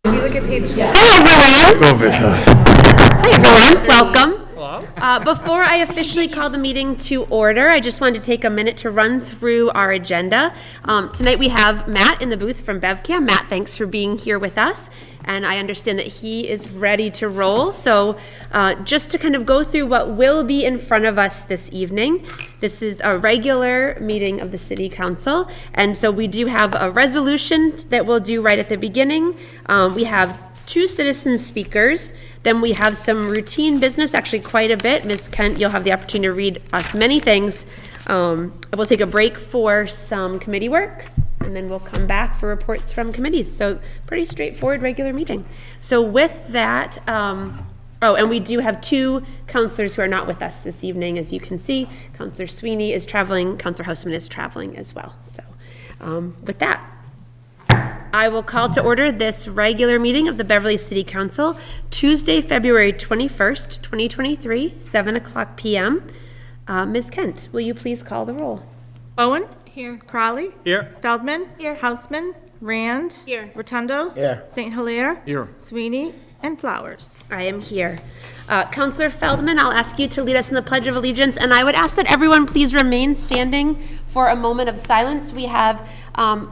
If you look at page 10. Hi everyone, welcome. Hello. Before I officially call the meeting to order, I just wanted to take a minute to run through our agenda. Tonight we have Matt in the booth from BevCam. Matt, thanks for being here with us. And I understand that he is ready to roll. So just to kind of go through what will be in front of us this evening, this is a regular meeting of the City Council. And so we do have a resolution that we'll do right at the beginning. We have 2 citizen speakers. Then we have some routine business, actually quite a bit. Ms. Kent, you'll have the opportunity to read us many things. We'll take a break for some committee work, and then we'll come back for reports from committees. So pretty straightforward, regular meeting. So with that, and we do have 2 counselors who are not with us this evening. As you can see, Counselor Sweeney is traveling, Counselor Hausman is traveling as well. So with that, I will call to order this regular meeting of the Beverly City Council, Tuesday, February 21st, 2023, 7 o'clock p.m. Ms. Kent, will you please call the roll? Bowen? Here. Crowley? Here. Feldman? Here. Hausman? Rand? Here. Rotundo? Here. St. Hilaire? Here. Sweeney? And Flowers. I am here. Counselor Feldman, I'll ask you to lead us in the Pledge of Allegiance, and I would ask that everyone please remain standing for a moment of silence. We have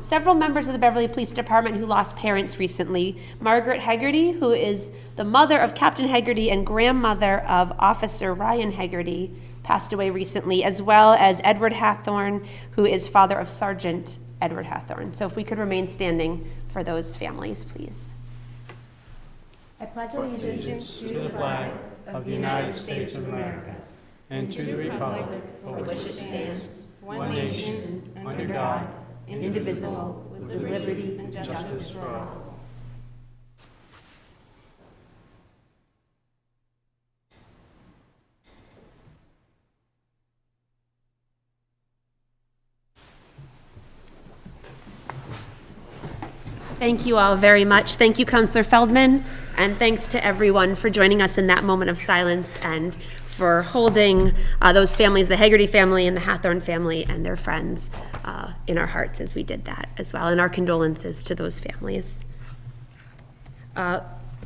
several members of the Beverly Police Department who lost parents recently. Margaret Hegarty, who is the mother of Captain Hegarty and grandmother of Officer Ryan Hegarty, passed away recently, as well as Edward Hathorn, who is father of Sergeant Edward Hathorn. So if we could remain standing for those families, please. I pledge allegiance to the flag of the United States of America and to the republic for which it stands, one nation, under God, indivisible, with liberty and justice for all. Thank you all very much. Thank you, Counselor Feldman, and thanks to everyone for joining us in that moment of silence and for holding those families, the Hegarty family and the Hathorn family and their friends in our hearts as we did that as well, and our condolences to those families.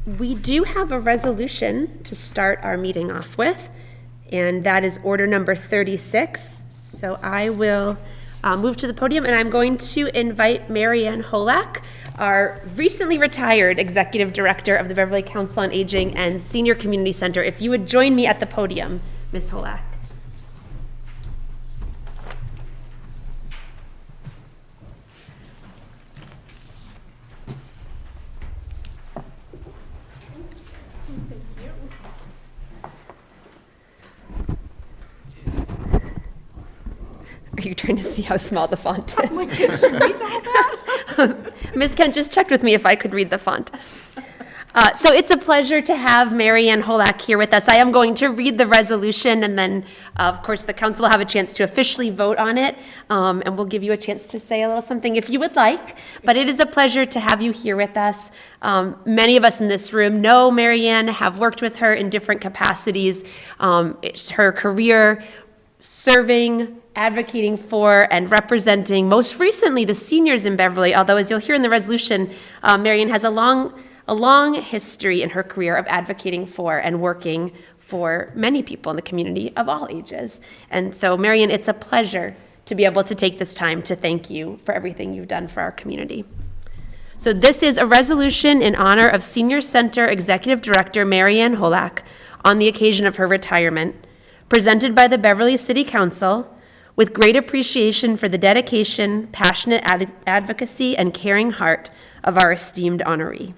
We do have a resolution to start our meeting off with, and that is order number 36. So I will move to the podium, and I'm going to invite Mary Ann Holak, our recently retired Executive Director of the Beverly Council on Aging and Senior Community Center. If you would join me at the podium, Ms. Holak. Are you trying to see how small the font is? Oh my gosh, read all that? Ms. Kent just checked with me if I could read the font. So it's a pleasure to have Mary Ann Holak here with us. I am going to read the resolution, and then, of course, the council will have a chance to officially vote on it, and we'll give you a chance to say a little something if you would like. But it is a pleasure to have you here with us. Many of us in this room know Mary Ann, have worked with her in different capacities. It's her career serving, advocating for, and representing, most recently, the seniors in Beverly, although as you'll hear in the resolution, Mary Ann has a long history in her career of advocating for and working for many people in the community of all ages. And so, Mary Ann, it's a pleasure to be able to take this time to thank you for everything you've done for our community. So this is a resolution in honor of Senior Center Executive Director Mary Ann Holak on the occasion of her retirement, presented by the Beverly City Council with great appreciation for the dedication, passionate advocacy, and caring heart of our esteemed honoree.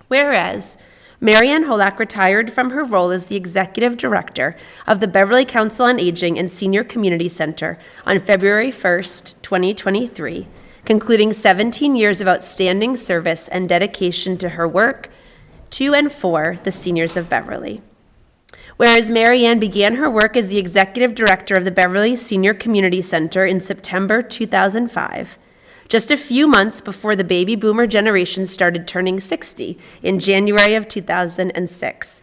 Whereas, Mary Ann Holak retired from her role as the Executive Director of the Beverly Council on Aging and Senior Community Center on February 1st, 2023, concluding 17 years of outstanding service and dedication to her work to and for the seniors of Beverly. Whereas Mary Ann began her work as the Executive Director of the Beverly Senior Community Center in September 2005, just a few months before the baby boomer generation started turning 60 in January of 2006.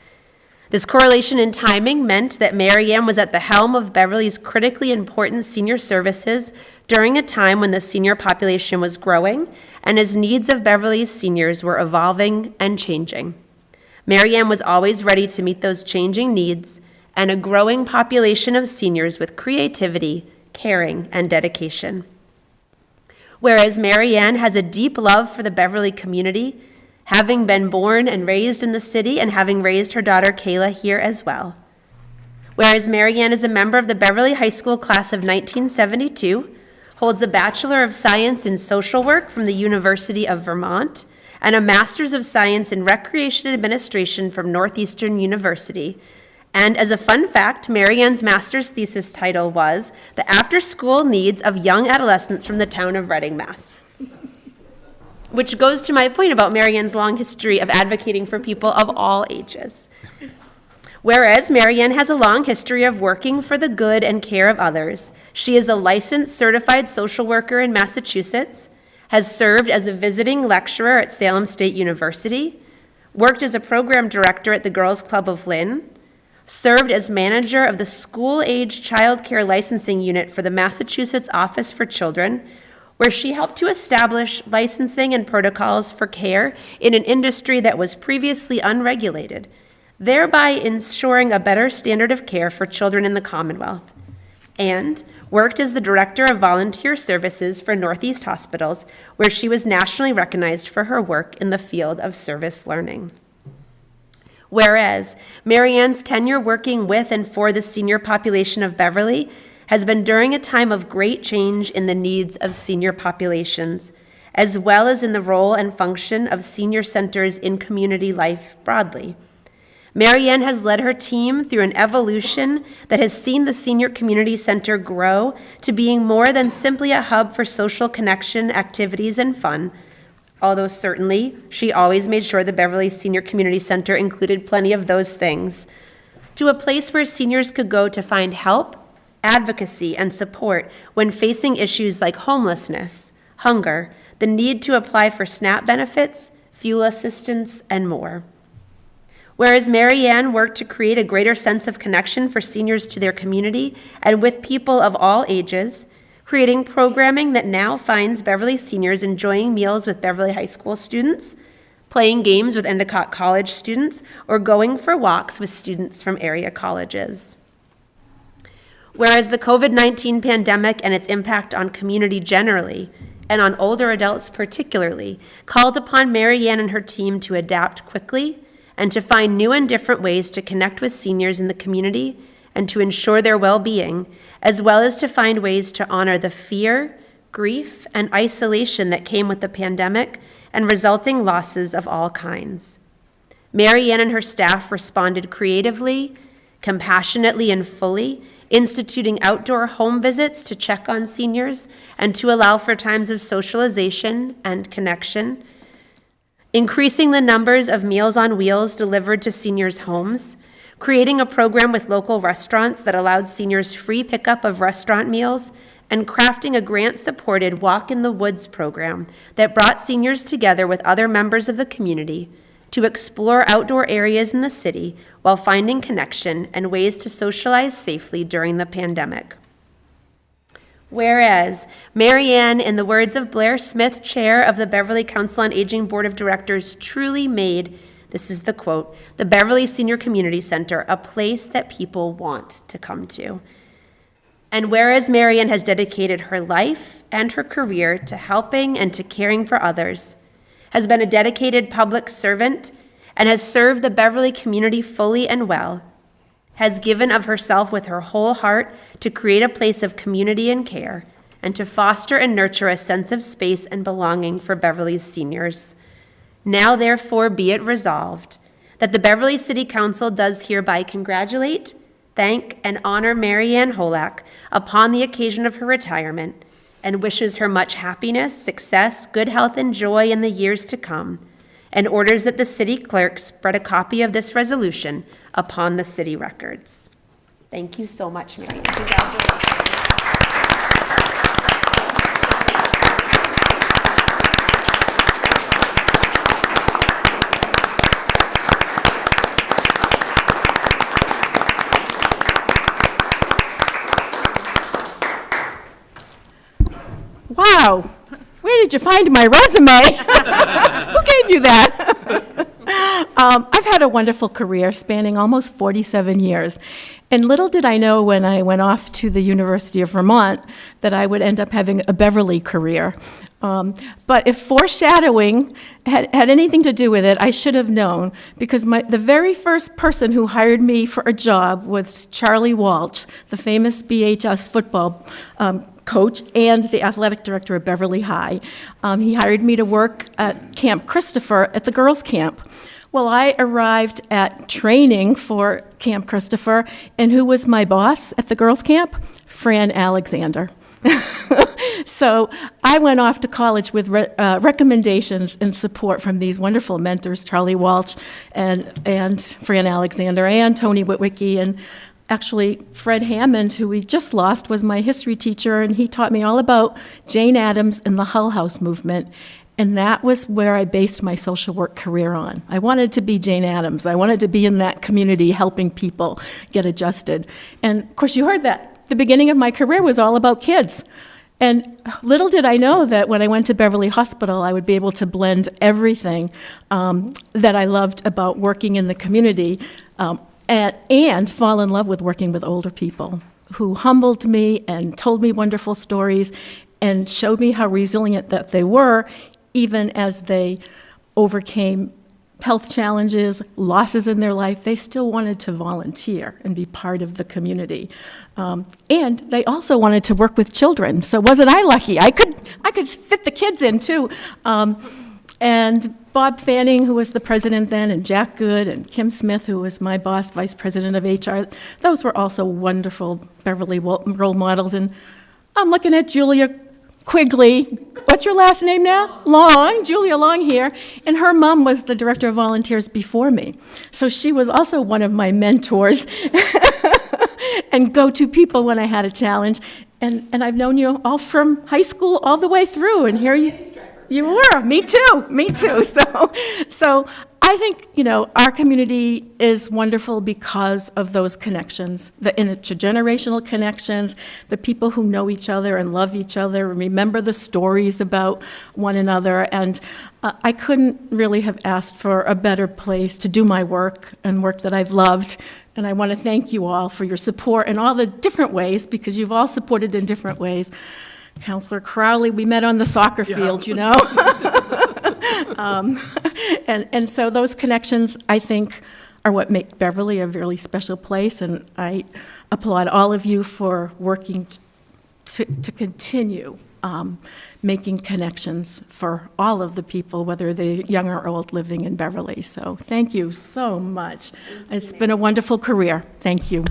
This correlation in timing meant that Mary Ann was at the helm of Beverly's critically important senior services during a time when the senior population was growing and as needs of Beverly's seniors were evolving and changing. Mary Ann was always ready to meet those changing needs and a growing population of seniors with creativity, caring, and dedication. Whereas Mary Ann has a deep love for the Beverly community, having been born and raised in the city and having raised her daughter Kayla here as well. Whereas Mary Ann is a member of the Beverly High School class of 1972, holds a Bachelor of Science in Social Work from the University of Vermont, and a Master's of Science in Recreation Administration from Northeastern University. And as a fun fact, Mary Ann's master's thesis title was The After-School Needs of Young Adolescents from the Town of Reading, Mass. Which goes to my point about Mary Ann's long history of advocating for people of all ages. Whereas Mary Ann has a long history of working for the good and care of others, she is a licensed certified social worker in Massachusetts, has served as a visiting lecturer at Salem State University, worked as a program director at the Girls Club of Lynn, served as manager of the school-age child care licensing unit for the Massachusetts Office for Children, where she helped to establish licensing and protocols for care in an industry that was previously unregulated, thereby ensuring a better standard of care for children in the Commonwealth, and worked as the Director of Volunteer Services for Northeast Hospitals, where she was nationally recognized for her work in the field of service learning. Whereas Mary Ann's tenure working with and for the senior population of Beverly has been during a time of great change in the needs of senior populations, as well as in the role and function of senior centers in community life broadly. Mary Ann has led her team through an evolution that has seen the Senior Community Center grow to being more than simply a hub for social connection, activities, and fun, although certainly she always made sure the Beverly Senior Community Center included plenty of those things, to a place where seniors could go to find help, advocacy, and support when facing issues like homelessness, hunger, the need to apply for SNAP benefits, fuel assistance, and more. Whereas Mary Ann worked to create a greater sense of connection for seniors to their community and with people of all ages, creating programming that now finds Beverly seniors enjoying meals with Beverly High School students, playing games with Endicott College students, or going for walks with students from area colleges. Whereas the COVID-19 pandemic and its impact on community generally, and on older adults particularly, called upon Mary Ann and her team to adapt quickly and to find new and different ways to connect with seniors in the community and to ensure their well-being, as well as to find ways to honor the fear, grief, and isolation that came with the pandemic and resulting losses of all kinds. Mary Ann and her staff responded creatively, compassionately, and fully, instituting outdoor home visits to check on seniors and to allow for times of socialization and connection, increasing the numbers of Meals on Wheels delivered to seniors' homes, creating a program with local restaurants that allowed seniors free pickup of restaurant meals, and crafting a grant-supported Walk in the Woods program that brought seniors together with other members of the community to explore outdoor areas in the city while finding connection and ways to socialize safely during the pandemic. Whereas Mary Ann, in the words of Blair Smith, chair of the Beverly Council on Aging Board of Directors, truly made, this is the quote, the Beverly Senior Community Center a place that people want to come to. And whereas Mary Ann has dedicated her life and her career to helping and to caring for others, has been a dedicated public servant, and has served the Beverly community fully and well, has given of herself with her whole heart to create a place of community and care, and to foster and nurture a sense of space and belonging for Beverly's seniors. Now, therefore, be it resolved that the Beverly City Council does hereby congratulate, thank, and honor Mary Ann Holak upon the occasion of her retirement, and wishes her much happiness, success, good health, and joy in the years to come, and orders that the city clerk spread a copy of this resolution upon the city records. Thank you so much, Mary Ann. Congratulations. Wow, where did you find my resume? Who gave you that? I've had a wonderful career spanning almost 47 years. And little did I know when I went off to the University of Vermont that I would end up having a Beverly career. But if foreshadowing had anything to do with it, I should have known, because the very first person who hired me for a job was Charlie Walsh, the famous BHS football coach and the athletic director of Beverly High. He hired me to work at Camp Christopher at the girls' camp. Well, I arrived at training for Camp Christopher, and who was my boss at the girls' camp? Fran Alexander. So I went off to college with recommendations and support from these wonderful mentors, Charlie Walsh and Fran Alexander and Tony Witwicky, and actually Fred Hammond, who we just lost, was my history teacher, and he taught me all about Jane Addams and the Hull House movement. And that was where I based my social work career on. I wanted to be Jane Addams. I wanted to be in that community helping people get adjusted. And of course, you heard that. The beginning of my career was all about kids. And little did I know that when I went to Beverly Hospital, I would be able to blend everything that I loved about working in the community and fall in love with working with older people who humbled me and told me wonderful stories and showed me how resilient that they were, even as they overcame health challenges, losses in their life. They still wanted to volunteer and be part of the community. And they also wanted to work with children. So wasn't I lucky? I could fit the kids in too. And Bob Fanning, who was the president then, and Jack Good, and Kim Smith, who was my boss, vice president of HR, those were also wonderful Beverly role models. And I'm looking at Julia Quigley. What's your last name now? Long, Julia Long here. And her mom was the director of volunteers before me. So she was also one of my mentors and go-to people when I had a challenge. And I've known you all from high school all the way through, and here you were. Me too. So I think, our community is wonderful because of those connections, the intergenerational connections, the people who know each other and love each other and remember the stories about one another. And I couldn't really have asked for a better place to do my work and work that I've loved. And I want to thank you all for your support in all the different ways, because you've all supported in different ways. Counselor Crowley, we met on the soccer field, And so those connections, I think, are what make Beverly a really special place, and I applaud all of you for working to continue making connections for all of the people, whether they're young or old, living in Beverly. So thank you so much. It's been a wonderful career. Thank you.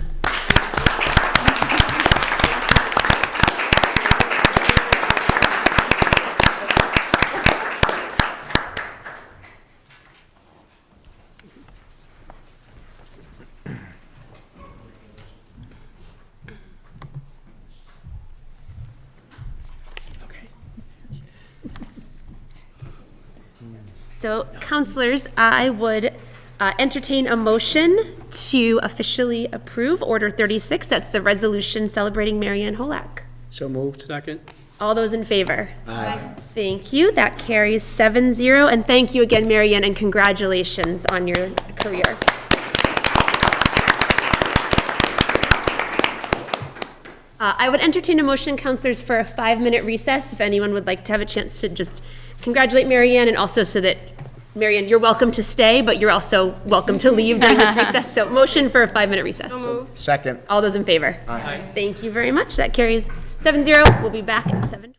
So, counselors, I would entertain a motion to officially approve Order 36. That's the resolution celebrating Mary Ann Holak. So moved. Second. All those in favor? Aye. Thank you. That carries 7-0. And thank you again, Mary Ann, and congratulations on your career. I would entertain a motion, counselors, for a 5-minute recess, if anyone would like to have a chance to just congratulate Mary Ann, and also so that, Mary Ann, you're welcome to stay, but you're also welcome to leave during this recess. So motion for a 5-minute recess. Second. All those in favor? Aye. Thank you very much. That carries 7-0. We'll be back at 7:20.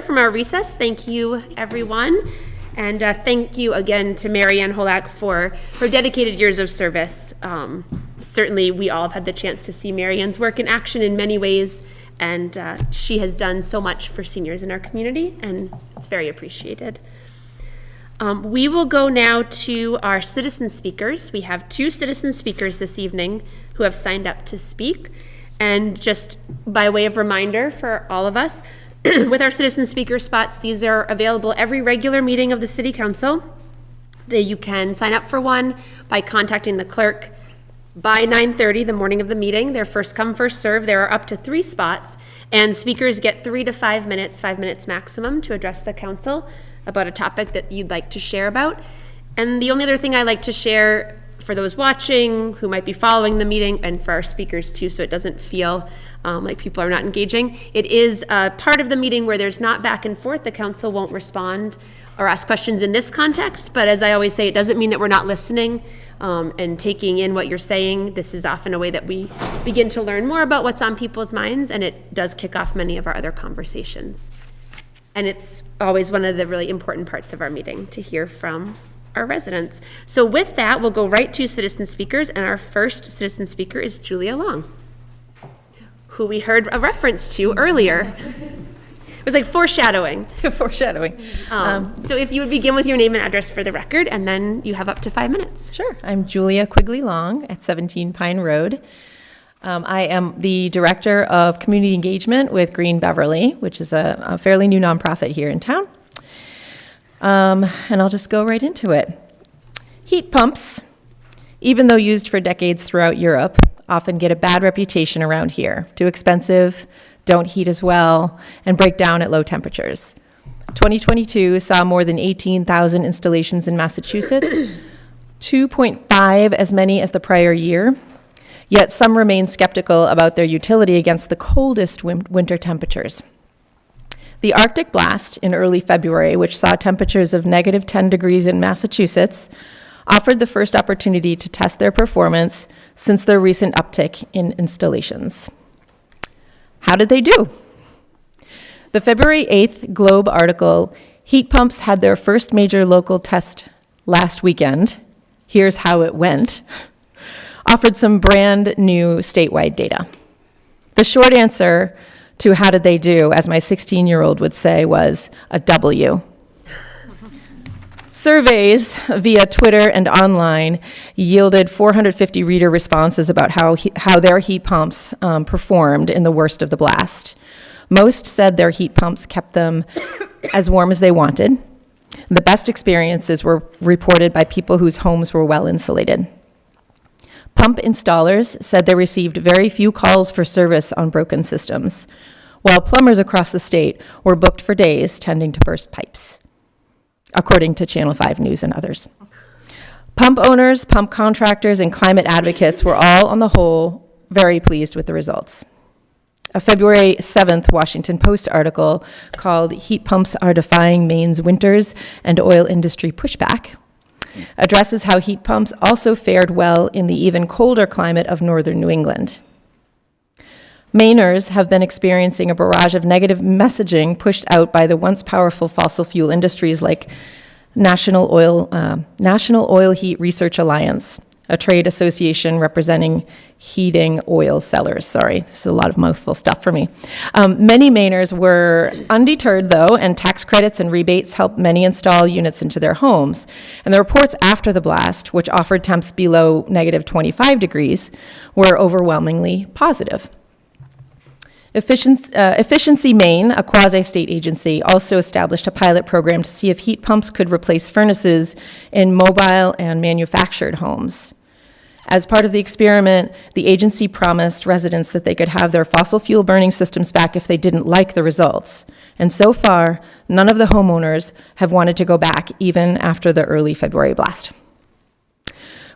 from our recess. Thank you, everyone. And thank you again to Mary Ann Holak for her dedicated years of service. Certainly, we all have had the chance to see Mary Ann's work in action in many ways, and she has done so much for seniors in our community, and it's very appreciated. We will go now to our citizen speakers. We have 2 citizen speakers this evening who have signed up to speak. And just by way of reminder for all of us, with our citizen speaker spots, these are available every regular meeting of the City Council. You can sign up for one by contacting the clerk by 9:30 the morning of the meeting. They're first come, first serve. There are up to 3 spots, and speakers get 3 to 5 minutes, 5 minutes maximum, to address the council about a topic that you'd like to share about. And the only other thing I like to share for those watching who might be following the meeting, and for our speakers too, so it doesn't feel like people are not engaging, it is a part of the meeting where there's not back and forth. The council won't respond or ask questions in this context, but as I always say, it doesn't mean that we're not listening and taking in what you're saying. This is often a way that we begin to learn more about what's on people's minds, and it does kick off many of our other conversations. And it's always one of the really important parts of our meeting to hear from our residents. So with that, we'll go right to citizen speakers, and our first citizen speaker is Julia Long, who we heard a reference to earlier. It was like foreshadowing. Foreshadowing. So if you would begin with your name and address for the record, and then you have up to 5 minutes. Sure. I'm Julia Quigley Long at 17 Pine Road. I am the Director of Community Engagement with Green Beverly, which is a fairly new nonprofit here in town. And I'll just go right into it. Heat pumps, even though used for decades throughout Europe, often get a bad reputation around here. Too expensive, don't heat as well, and break down at low temperatures. 2022 saw more than 18,000 installations in Massachusetts, 2.5 as many as the prior year, yet some remain skeptical about their utility against the coldest winter temperatures. The Arctic blast in early February, which saw temperatures of negative 10 degrees in Massachusetts, offered the first opportunity to test their performance since their recent uptick in installations. How did they do? The February 8th Globe article, "Heat Pumps Had Their First Major Local Test Last Weekend. Here's How It Went," offered some brand new statewide data. The short answer to how did they do, as my 16-year-old would say, was a W. Surveys via Twitter and online yielded 450 reader responses about how their heat pumps performed in the worst of the blast. Most said their heat pumps kept them as warm as they wanted. The best experiences were reported by people whose homes were well insulated. Pump installers said they received very few calls for service on broken systems, while plumbers across the state were booked for days tending to burst pipes, according to Channel 5 News and others. Pump owners, pump contractors, and climate advocates were all, on the whole, very pleased with the results. A February 7th Washington Post article called "Heat Pumps Are Defying Maine's Winters and Oil Industry Pushback" addresses how heat pumps also fared well in the even colder climate of northern New England. Mainers have been experiencing a barrage of negative messaging pushed out by the once powerful fossil fuel industries like National Oil Heat Research Alliance, a trade association representing heating oil sellers. Sorry, this is a lot of mouthful stuff for me. Many Mainers were undeterred, though, and tax credits and rebates helped many install units into their homes. And the reports after the blast, which offered temps below negative 25 degrees, were overwhelmingly positive. Efficiency Maine, a quasi-state agency, also established a pilot program to see if heat pumps could replace furnaces in mobile and manufactured homes. As part of the experiment, the agency promised residents that they could have their fossil fuel burning systems back if they didn't like the results. And so far, none of the homeowners have wanted to go back, even after the early February blast.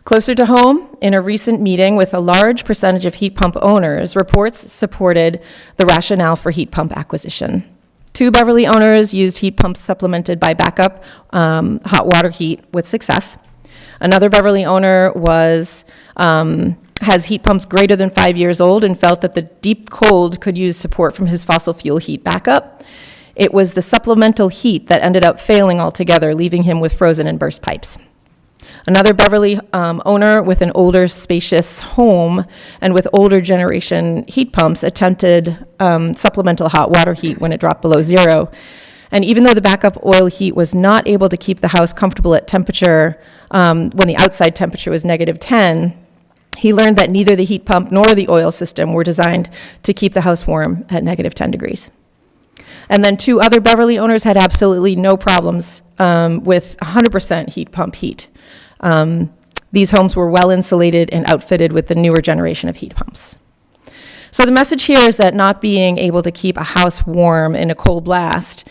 Closer to home, in a recent meeting with a large percentage of heat pump owners, reports supported the rationale for heat pump acquisition. 2 Beverly owners used heat pumps supplemented by backup hot water heat with success. Another Beverly owner has heat pumps greater than 5 years old and felt that the deep cold could use support from his fossil fuel heat backup. It was the supplemental heat that ended up failing altogether, leaving him with frozen and burst pipes. Another Beverly owner with an older, spacious home and with older generation heat pumps attempted supplemental hot water heat when it dropped below zero. And even though the backup oil heat was not able to keep the house comfortable at temperature when the outside temperature was -10, he learned that neither the heat pump nor the oil system were designed to keep the house warm at -10 degrees. And then 2 other Beverly owners had absolutely no problems with 100% heat pump heat. These homes were well insulated and outfitted with the newer generation of heat pumps. So the message here is that not being able to keep a house warm in a cold blast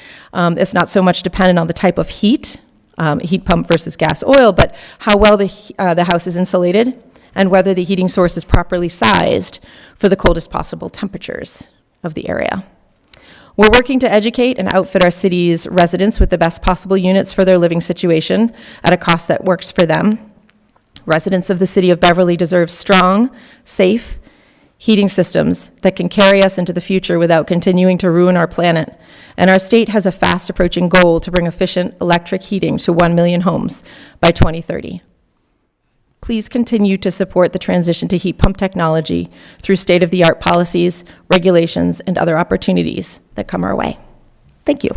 is not so much dependent on the type of heat pump versus gas oil, but how well the house is insulated and whether the heating source is properly sized for the coldest possible temperatures of the area. We're working to educate and outfit our city's residents with the best possible units for their living situation at a cost that works for them. Residents of the city of Beverly deserve strong, safe heating systems that can carry us into the future without continuing to ruin our planet. And our state has a fast approaching goal to bring efficient electric heating to 1 million homes by 2030. Please continue to support the transition to heat pump technology through state-of-the-art policies, regulations, and other opportunities that come our way. Thank you.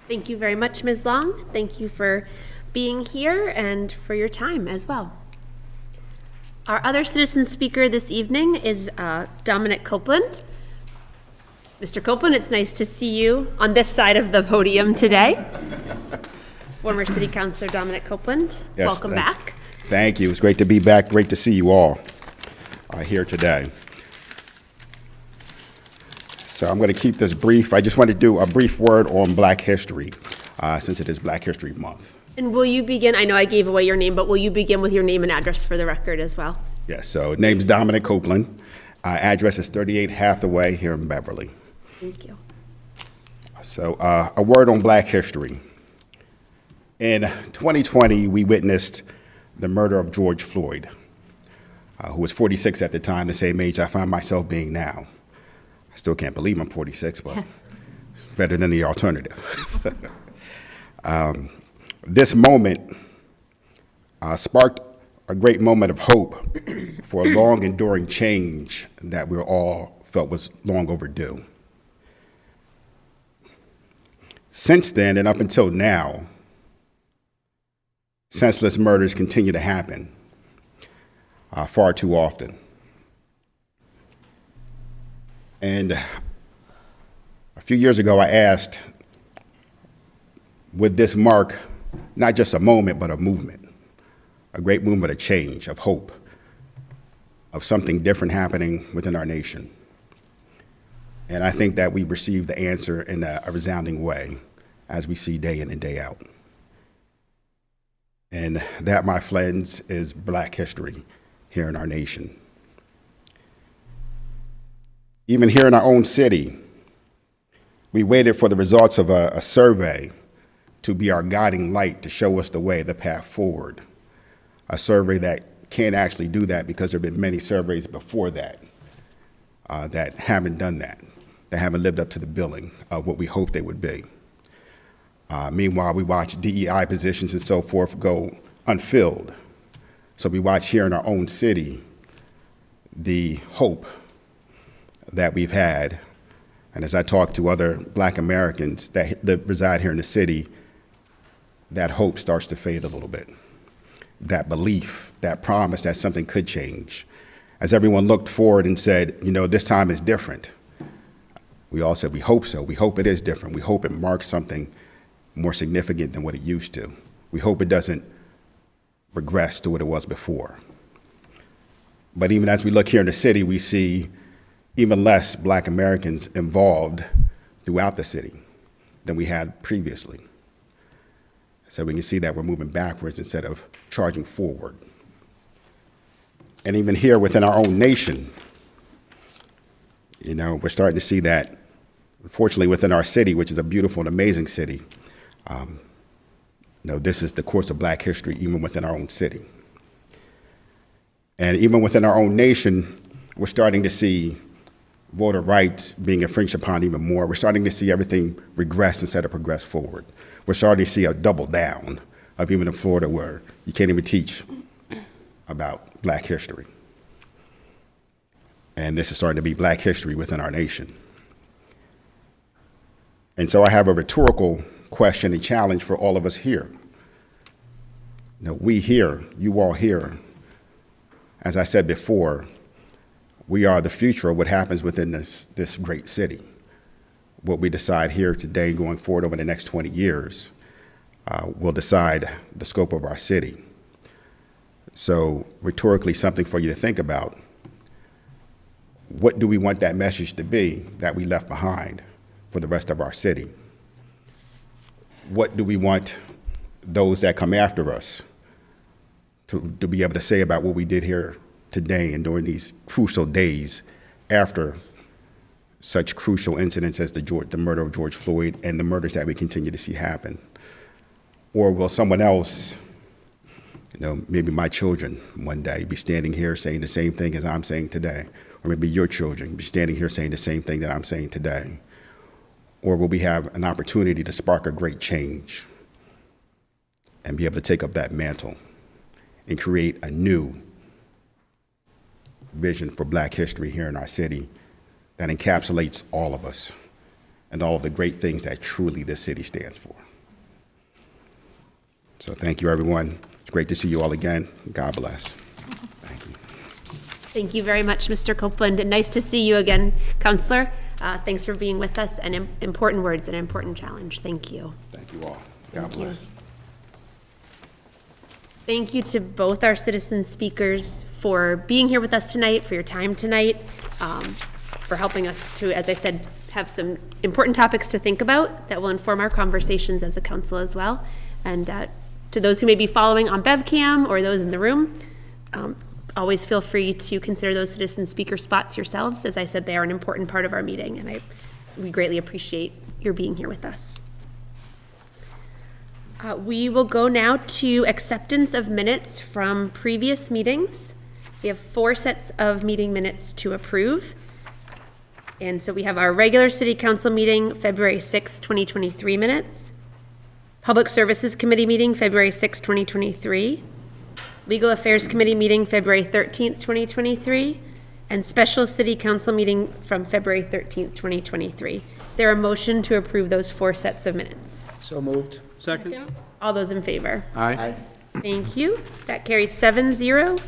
Thank you very much, Ms. Long. Thank you for being here and for your time as well. Our other citizen speaker this evening is Dominic Copeland. Mr. Copeland, it's nice to see you on this side of the podium today. Former City Councilor Dominic Copeland, Yes, welcome back. Thank you. It's great to be back. Great to see you all here today. So I'm going to keep this brief. I just want to do a brief word on Black History, since it is Black History Month. And will you begin, I know I gave away your name, but will you begin with your name and address for the record as well? Yes, so name's Dominic Copeland. Address is 38 Hathaway here in Beverly. Thank you. So a word on Black history. In 2020, we witnessed the murder of George Floyd, who was 46 at the time, the same age I find myself being now. I still can't believe I'm 46, but it's better than the alternative. This moment sparked a great moment of hope for a long enduring change that we all felt was long overdue. Since then, and up until now, senseless murders continue to happen far too often. And a few years ago, I asked, would this mark not just a moment, but a movement, a great movement of change, of hope, of something different happening within our nation? And I think that we received the answer in a resounding way, as we see day in and day out. And that, my friends, is Black history here in our nation. Even here in our own city, we waited for the results of a survey to be our guiding light, to show us the way, the path forward. A survey that can't actually do that because there have been many surveys before that that haven't done that, that haven't lived up to the billing of what we hoped they would be. Meanwhile, we watch DEI positions and so forth go unfilled. So we watch here in our own city the hope that we've had. And as I talk to other Black Americans that reside here in the city, that hope starts to fade a little bit. That belief, that promise that something could change. As everyone looked forward and said, you know, this time is different, we all said, we hope so. We hope it is different. We hope it marks something more significant than what it used to. We hope it doesn't regress to what it was before. But even as we look here in the city, we see even less Black Americans involved throughout the city than we had previously. So we can see that we're moving backwards instead of charging forward. And even here within our own nation, you know, we're starting to see that, unfortunately, within our city, which is a beautiful and amazing city, you know, this is the course of Black history even within our own city. And even within our own nation, we're starting to see voter rights being infringed upon even more. We're starting to see everything regress instead of progress forward. We're starting to see a double down of even in Florida where you can't even teach about Black history. And this is starting to be Black history within our nation. And so I have a rhetorical question and challenge for all of us here. We here, you all here, as I said before, we are the future of what happens within this great city. What we decide here today going forward over the next 20 years will decide the scope of our city. So rhetorically, something for you to think about. What do we want that message to be that we left behind for the rest of our city? What do we want those that come after us to be able to say about what we did here today and during these crucial days after such crucial incidents as the murder of George Floyd and the murders that we continue to see happen? Or will someone else, maybe my children one day be standing here saying the same thing as I'm saying today? Or maybe your children be standing here saying the same thing that I'm saying today? Or will we have an opportunity to spark a great change and be able to take up that mantle and create a new vision for Black history here in our city that encapsulates all of us and all of the great things that truly this city stands for? So thank you, everyone. It's great to see you all again. God bless. Thank you. Thank you very much, Mr. Copeland, and nice to see you again, Counselor. Thanks for being with us, and important words and important challenge. Thank you. Thank you all. God bless. Thank you to both our citizen speakers for being here with us tonight, for your time tonight, for helping us to, as I said, have some important topics to think about that will inform our conversations as a council as well. And to those who may be following on BevCam or those in the room, always feel free to consider those citizen speaker spots yourselves. As I said, they are an important part of our meeting, and we greatly appreciate your being here with us. We will go now to acceptance of minutes from previous meetings. We have 4 sets of meeting minutes to approve. And so we have our regular city council meeting, February 6, 2023 minutes. Public Services Committee meeting, February 6, 2023. Legal Affairs Committee meeting, February 13th, 2023. And Special City Council meeting from February 13th, 2023. Is there a motion to approve those 4 sets of minutes? So moved. Second. All those in favor? Aye. Thank you. That carries 7-0,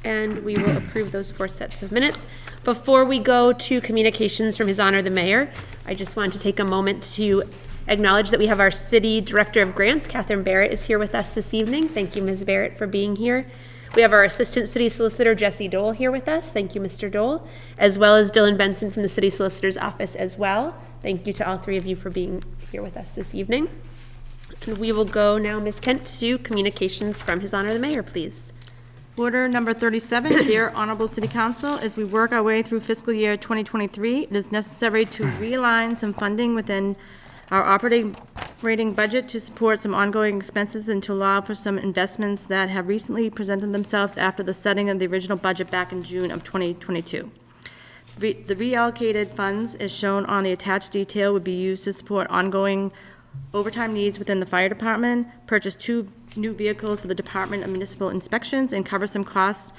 and we will approve those 4 sets of minutes. Before we go to communications from His Honor the Mayor, I just wanted to take a moment to acknowledge that we have our City Director of Grants, Catherine Barrett, is here with us this evening. Thank you, Ms. Barrett, for being here. We have our Assistant City Solicitor, Jesse Dole, here with us. Thank you, Mr. Dole, as well as Dylan Benson from the City Solicitor's Office as well. Thank you to all 3 of you for being here with us this evening. And we will go now, Ms. Kent, to communications from His Honor the Mayor, please. Order number 37, Dear Honorable City Council, as we work our way through fiscal year 2023, it is necessary to realign some funding within our operating budget to support some ongoing expenses and to allow for some investments that have recently presented themselves after the setting of the original budget back in June of 2022. The reallocated funds, as shown on the attached detail, would be used to support ongoing overtime needs within the fire department, purchase 2 new vehicles for the Department of Municipal Inspections, and cover some cost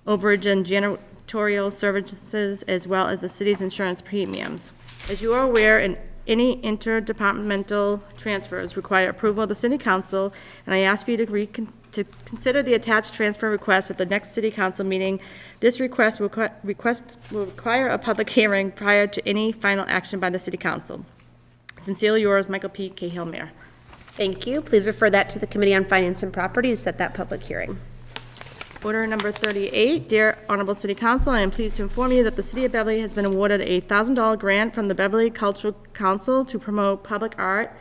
overage and janitorial services, as well as the city's insurance premiums. As you are aware, any interdepartmental transfers require approval of the City Council, and I ask for you to consider the attached transfer request at the next City Council meeting. This request will require a public hearing prior to any final action by the City Council. Sincerely yours, Michael P. Cahill, Mayor. Thank you. Please refer that to the Committee on Finance and Property to set that public hearing. Order number 38, Dear Honorable City Council, I am pleased to inform you that the City of Beverly has been awarded a $1,000 grant from the Beverly Cultural Council to promote public art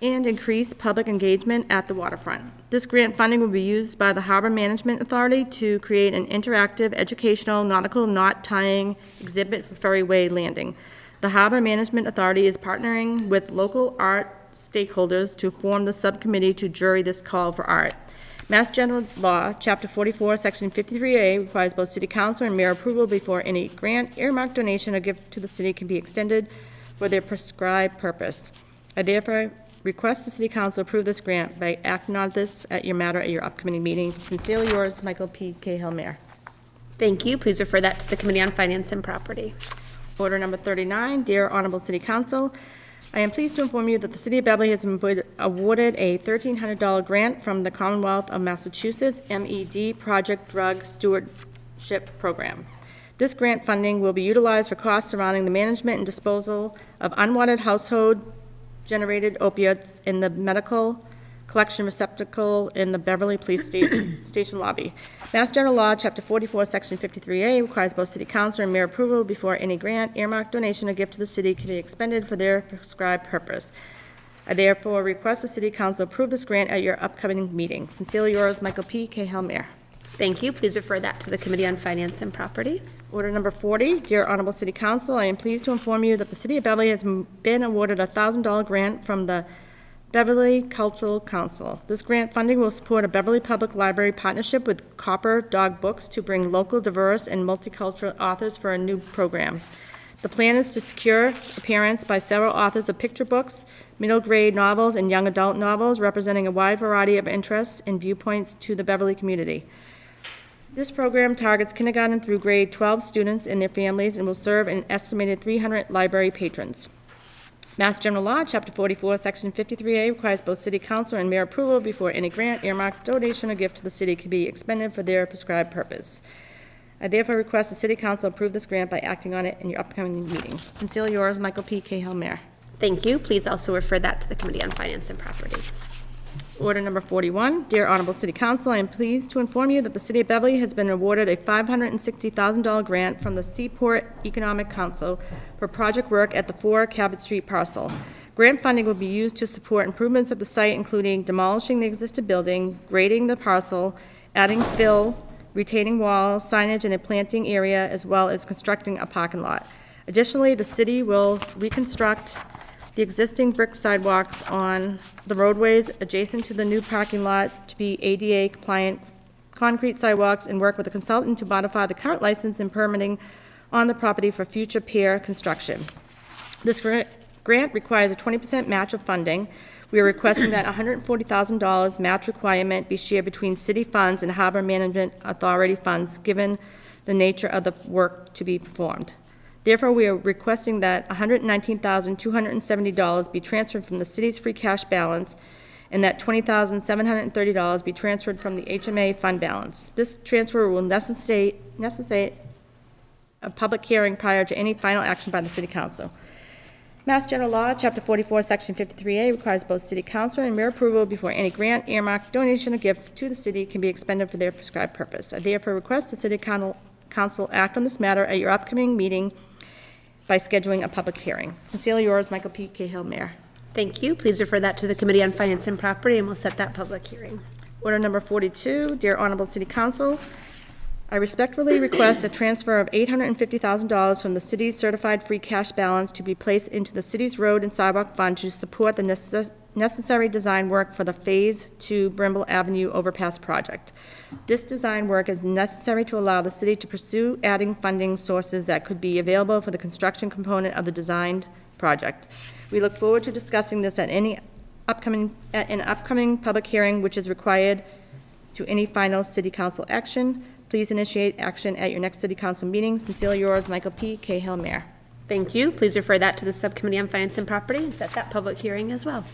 and increase public engagement at the waterfront. This grant funding will be used by the Harbor Management Authority to create an interactive, educational, nautical knot tying exhibit for Ferryway Landing. The Harbor Management Authority is partnering with local art stakeholders to form the subcommittee to jury this call for art. Mass General Law, Chapter 44, Section 53A requires both city council and mayor approval before any grant, earmark, donation, or gift to the city can be extended for their prescribed purpose. I therefore request the city council approve this grant by acting on this at your matter at your upcoming meeting. Sincerely yours, Michael P. Cahill, Mayor. Thank you. Please refer that to the Committee on Finance and Property. Order number 39, Dear Honorable City Council, I am pleased to inform you that the City of Beverly has been awarded a $1,300 grant from the Commonwealth of Massachusetts MED Project Drug Stewardship Program. This grant funding will be utilized for costs surrounding the management and disposal of unwanted household-generated opiates in the medical collection receptacle in the Beverly Police Station lobby. Mass General Law, Chapter 44, Section 53A requires both City Council and Mayor approval before any grant, earmark, donation, or gift to the city can be expended for their prescribed purpose. I therefore request the City Council approve this grant at your upcoming meeting. Sincerely yours, Michael P. Cahill, Mayor. Thank you. Please refer that to the Committee on Finance and Property. Order number 40, Dear Honorable City Council, I am pleased to inform you that the City of Beverly has been awarded a $1,000 grant from the Beverly Cultural Council. This grant funding will support a Beverly Public Library partnership with Copper Dog Books to bring local, diverse, and multicultural authors for a new program. The plan is to secure appearance by several authors of picture books, middle grade novels, and young adult novels representing a wide variety of interests and viewpoints to the Beverly community. This program targets kindergarten through grade 12 students and their families and will serve an estimated 300 library patrons. Mass General Law, Chapter 44, Section 53A requires both City Council and Mayor approval before any grant, earmark, donation, or gift to the city can be expended for their prescribed purpose. I therefore request the City Council approve this grant by acting on it in your upcoming meeting. Sincerely yours, Michael P. Cahill, Mayor. Thank you. Please also refer that to the Committee on Finance and Property. Order number 41, Dear Honorable City Council, I am pleased to inform you that the City of Beverly has been awarded a $560,000 grant from the Seaport Economic Council for project work at the 4 Cabot Street parcel. Grant funding will be used to support improvements of the site, including demolishing the existing building, grading the parcel, adding fill, retaining walls, signage, and a planting area, as well as constructing a parking lot. Additionally, the city will reconstruct the existing brick sidewalks on the roadways adjacent to the new parking lot to be ADA compliant concrete sidewalks and work with a consultant to modify the current license and permitting on the property for future pier construction. This grant requires a 20% match of funding. We are requesting that $140,000 match requirement be shared between city funds and Harbor Management Authority funds, given the nature of the work to be performed. Therefore, we are requesting that $119,270 be transferred from the city's free cash balance and that $20,730 be transferred from the HMA fund balance. This transfer will necessitate a public hearing prior to any final action by the City Council. Mass General Law, Chapter 44, Section 53A requires both City Council and Mayor approval before any grant, earmark, donation, or gift to the city can be expended for their prescribed purpose. I therefore request the City Council act on this matter at your upcoming meeting by scheduling a public hearing. Sincerely yours, Michael P. Cahill, Mayor. Thank you. Please refer that to the Committee on Finance and Property, and we'll set that public hearing. Order number 42, Dear Honorable City Council, I respectfully request a transfer of $850,000 from the city's certified free cash balance to be placed into the city's road and sidewalk fund to support the necessary design work for the Phase 2 Brimble Avenue Overpass project. This design work is necessary to allow the city to pursue adding funding sources that could be available for the construction component of the designed project. We look forward to discussing this at an upcoming public hearing, which is required to any final City Council action. Please initiate action at your next City Council meeting. Sincerely yours, Michael P. Cahill, Mayor. Thank you. Please refer that to the Subcommittee on Finance and Property and set that public hearing as well.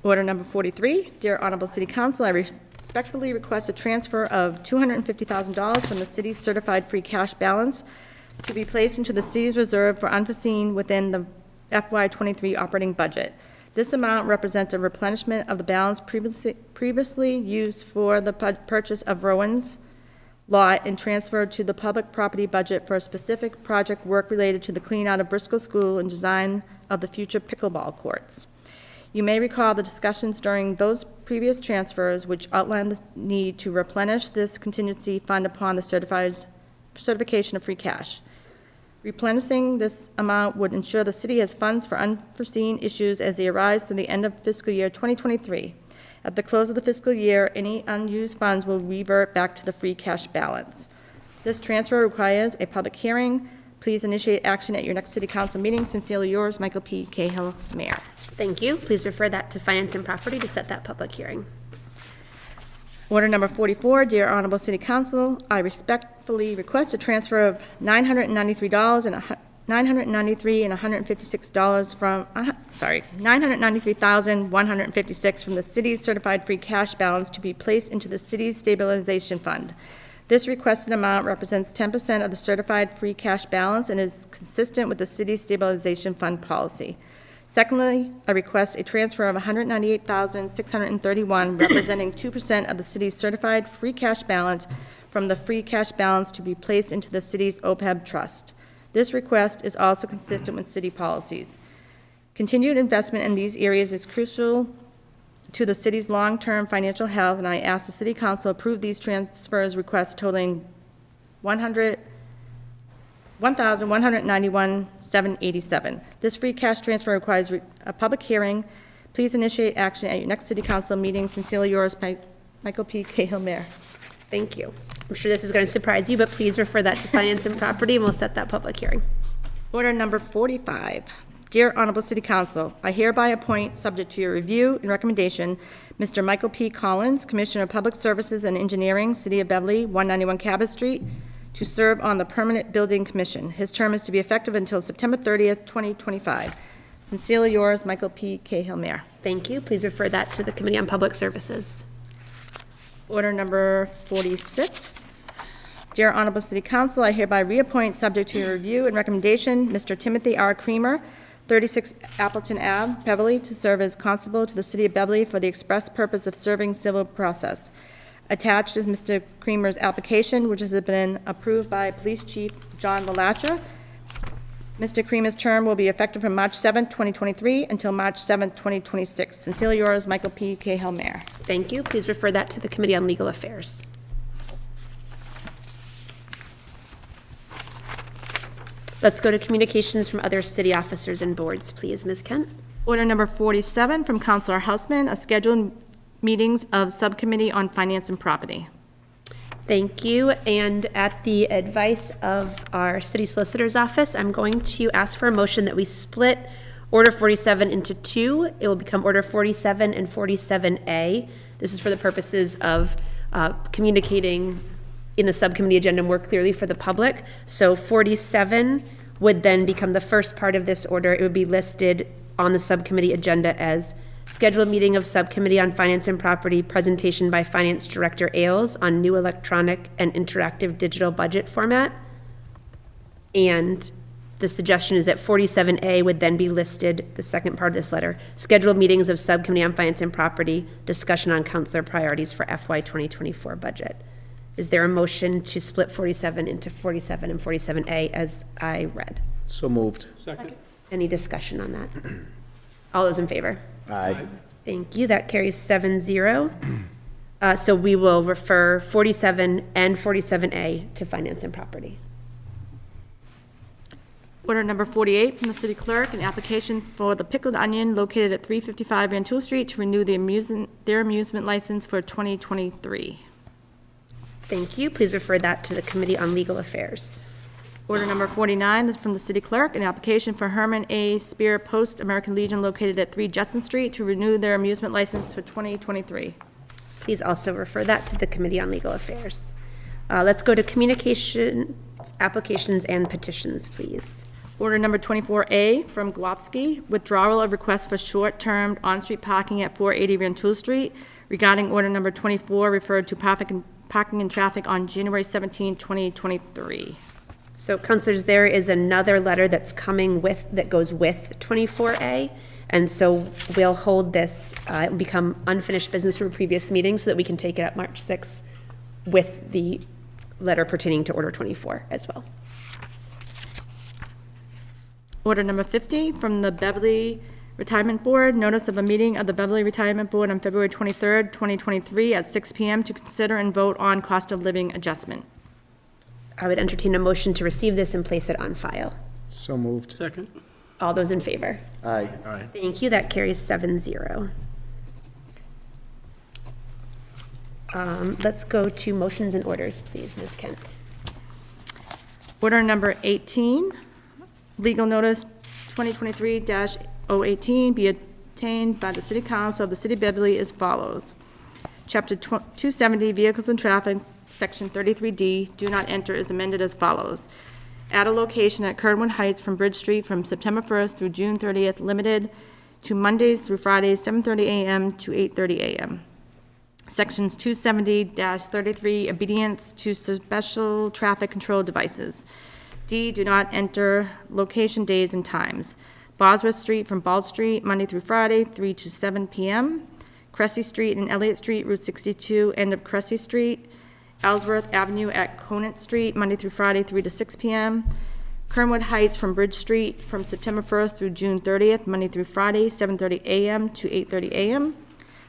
Order number 43, Dear Honorable City Council, I respectfully request a transfer of $250,000 from the city's certified free cash balance to be placed into the city's reserve for unforeseen within the FY23 operating budget. This amount represents a replenishment of the balance previously used for the purchase of Rowan's lot and transferred to the public property budget for a specific project work related to the clean out of Bristol School and design of the future pickleball courts. You may recall the discussions during those previous transfers which outlined the need to replenish this contingency fund upon the certification of free cash. Replenishing this amount would ensure the city has funds for unforeseen issues as they arise to the end of fiscal year 2023. At the close of the fiscal year, any unused funds will revert back to the free cash balance. This transfer requires a public hearing. Please initiate action at your next city council meeting. Sincerely yours, Michael P. Cahill, Mayor. Thank you. Please refer that to Finance and Property to set that public hearing. Order number 44, Dear Honorable City Council, I respectfully request a transfer of $993 and $993,156 from, $993,156 from the city's certified free cash balance to be placed into the city's stabilization fund. This requested amount represents 10% of the certified free cash balance and is consistent with the city's stabilization fund policy. Secondly, I request a transfer of $198,631, representing 2% of the city's certified free cash balance from the free cash balance to be placed into the city's OPEB trust. This request is also consistent with city policies. Continued investment in these areas is crucial to the city's long-term financial health, and I ask the City Council approve these transfers requests totaling $1,191,787. This free cash transfer requires a public hearing. Please initiate action at your next City Council meeting. Sincerely yours, Michael P. Cahill, Mayor. Thank you. I'm sure this is going to surprise you, but please refer that to Finance and Property, and we'll set that public hearing. Order number 45. Dear Honorable City Council, I hereby appoint, subject to your review and recommendation, Mr. Michael P. Collins, Commissioner of Public Services and Engineering, City of Beverly, 191 Cabot Street, to serve on the Permanent Building Commission. His term is to be effective until September 30th, 2025. Sincerely yours, Michael P. Cahill, Mayor. Thank you. Please refer that to the Committee on Public Services. Order number 46. Dear Honorable City Council, I hereby reappoint, subject to your review and recommendation, Mr. Timothy R. Creamer, 36 Appleton Ave, Beverly, to serve as constable to the City of Beverly for the express purpose of serving civil process. Attached is Mr. Creamer's application, which has been approved by Police Chief John Lalacha. Mr. Creamer's term will be effective from March 7th, 2023 until March 7th, 2026. Sincerely yours, Michael P. Cahill, Mayor. Thank you. Please refer that to the Committee on Legal Affairs. Let's go to communications from other city officers and boards, please. Ms. Kent? Order number 47 from Councilor Houseman, a scheduled meetings of Subcommittee on Finance and Property. Thank you. And at the advice of our city solicitor's office, I'm going to ask for a motion that we split Order 47 into two. It will become Order 47 and 47A. This is for the purposes of communicating in the subcommittee agenda more clearly for the public. So 47 would then become the first part of this order. It would be listed on the subcommittee agenda as scheduled meeting of Subcommittee on Finance and Property, presentation by Finance Director Ailes on new electronic and interactive digital budget format. And the suggestion is that 47A would then be listed, the second part of this letter, scheduled meetings of Subcommittee on Finance and Property, discussion on councilor priorities for FY 2024 budget. Is there a motion to split 47 into 47 and 47A as I read? So moved. Second. Any discussion on that? All those in favor? Aye. Thank you. That carries 7-0. So we will refer 47 and 47A to Finance and Property. Order number 48 from the city clerk, an application for the Pickled Onion located at 355 Rantoul Street to renew their amusement license for 2023. Thank you. Please refer that to the Committee on Legal Affairs. Order number 49 is from the city clerk, an application for Herman A. Spear Post American Legion located at 3 Judson Street to renew their amusement license for 2023. Please also refer that to the Committee on Legal Affairs. Let's go to communications, applications, and petitions, please. Order number 24A from Glowski, withdrawal of request for short-term on-street parking at 480 Rantoul Street. Regarding order number 24, referred to parking and traffic on January 17, 2023. So, councilors, there is another letter that's coming with, that goes with 24A, and so we'll hold this, it will become unfinished business from a previous meeting so that we can take it up March 6th with the letter pertaining to Order 24 as well. Order number 50 from the Beverly Retirement Board, notice of a meeting of the Beverly Retirement Board on February 23rd, 2023 at 6 p.m. to consider and vote on cost of living adjustment. I would entertain a motion to receive this and place it on file. So moved. Second. All those in favor? Aye. Aye. Thank you. That carries 7-0. Let's go to motions and orders, please, Ms. Kent. Order number 18, legal notice 2023-018 be obtained by the City Council of the City of Beverly as follows. Chapter 270, Vehicles and Traffic, Section 33D, do not enter is amended as follows. At a location at Kernwood Heights from Bridge Street from September 1st through June 30th, limited to Mondays through Fridays, 7:30 a.m. to 8:30 a.m. Sections 270-33, obedience to special traffic control devices. D, do not enter location, days, and times. Bosworth Street from Bald Street, Monday through Friday, 3 to 7 p.m. Cressy Street and Elliott Street, Route 62, end of Cressy Street. Ellsworth Avenue at Conant Street, Monday through Friday, 3 to 6 p.m. Kernwood Heights from Bridge Street from September 1st through June 30th, Monday through Friday, 7:30 a.m. to 8:30 a.m.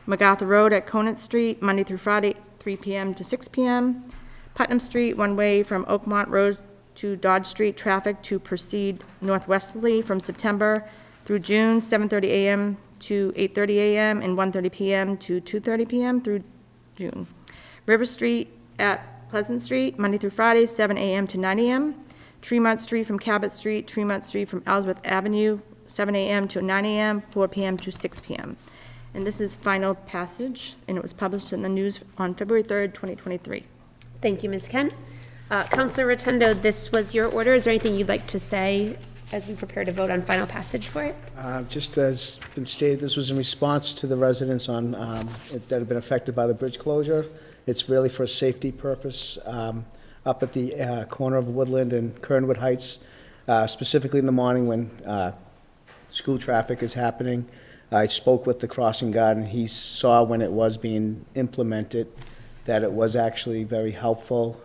MacArthur Road at Conant Street, Monday through Friday, 3 p.m. to 6 p.m. Putnam Street, one-way from Oakmont Road to Dodge Street, traffic to proceed northwesterly from September through June, 7:30 a.m. to 8:30 a.m. and 1:30 p.m. to 2:30 p.m. through June. River Street at Pleasant Street, Monday through Friday, 7 a.m. to 9 a.m. Tremont Street from Cabot Street, Tremont Street from Ellsworth Avenue, 7 a.m. to 9 a.m., 4 p.m. to 6 p.m. And this is final passage, and it was published in the news on February 3rd, 2023. Thank you, Ms. Kent. Counselor Rotundo, this was your order. Is there anything you'd like to say as we prepare to vote on final passage for it? Just as been stated, this was in response to the residents on, that have been affected by the bridge closure. It's really for a safety purpose up at the corner of Woodland and Kernwood Heights, specifically in the morning when school traffic is happening. I spoke with the crossing guard, and he saw when it was being implemented that it was actually very helpful.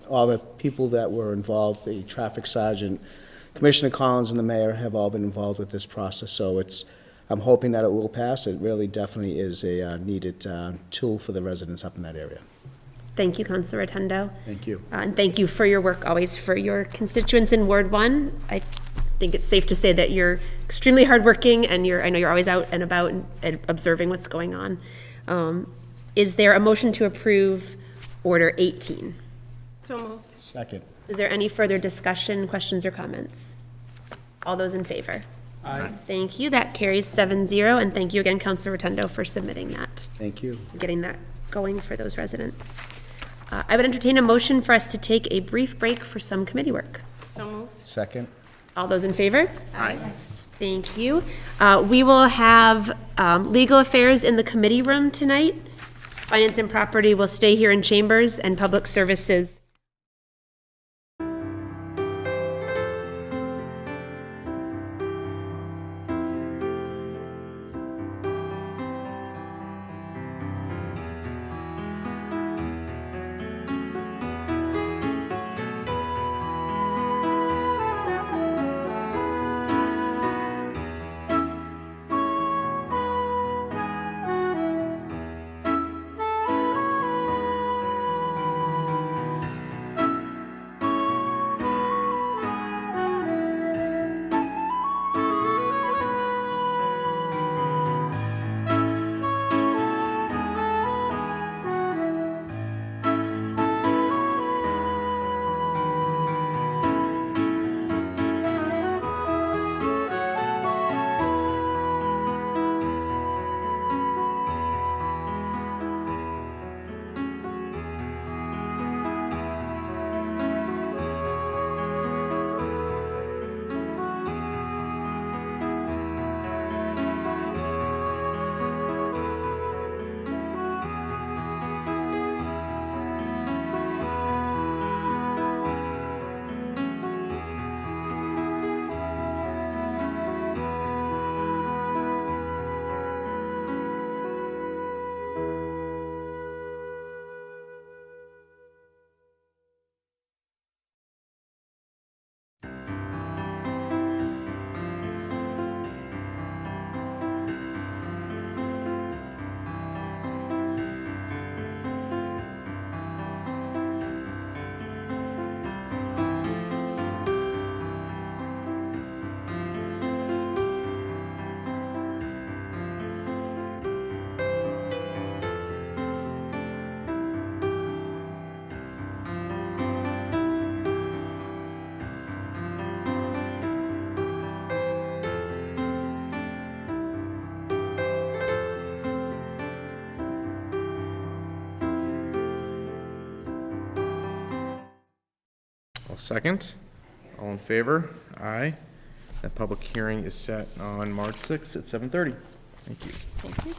All the people that were involved, the traffic sergeant, Commissioner Collins, and the mayor have all been involved with this process, so I'm hoping that it will pass. It really definitely is a needed tool for the residents up in that area. Thank you, Counselor Rotundo. Thank you. And thank you for your work always for your constituents in Ward 1. I think it's safe to say that you're extremely hardworking, and I know you're always out and about and observing what's going on. Is there a motion to approve Order 18? So moved. Second. Is there any further discussion, questions, or comments? All those in favor? Aye. Thank you. That carries 7-0, and thank you again, Counselor Rotundo, for submitting that, Thank you. getting that going for those residents. I would entertain a motion for us to take a brief break for some committee work. So moved. Second. All those in favor? Aye. Thank you. We will have legal affairs in the committee room tonight. Finance and property will stay here in chambers, and public services I'll second. All in favor? Aye. That public hearing is set on March 6th at 7:30. Thank you. Thank you.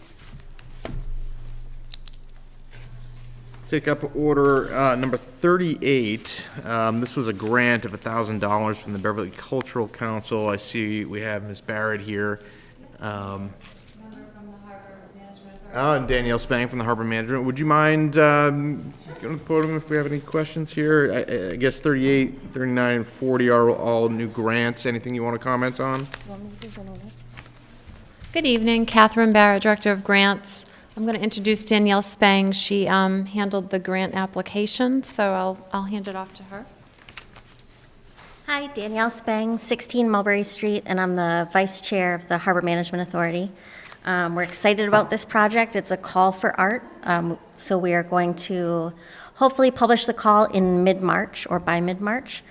Take up order number 38. This was a grant of $1,000 from the Beverly Cultural Council. I see we have Ms. Barrett here. And Danielle Spang from the Harbor Management. Would you mind going to the podium if we have any questions here? I guess 38, 39, and 40 are all new grants. Anything you want to comment on? Good evening, Catherine Barrett, Director of Grants. I'm going to introduce Danielle Spang. She handled the grant application, so I'll hand it off to her. Hi, Danielle Spang, 16 Mulberry Street, and I'm the Vice Chair of the Harbor Management Authority. We're excited about this project. It's a call for art, so we are going to hopefully publish the call in mid-March or by mid-March.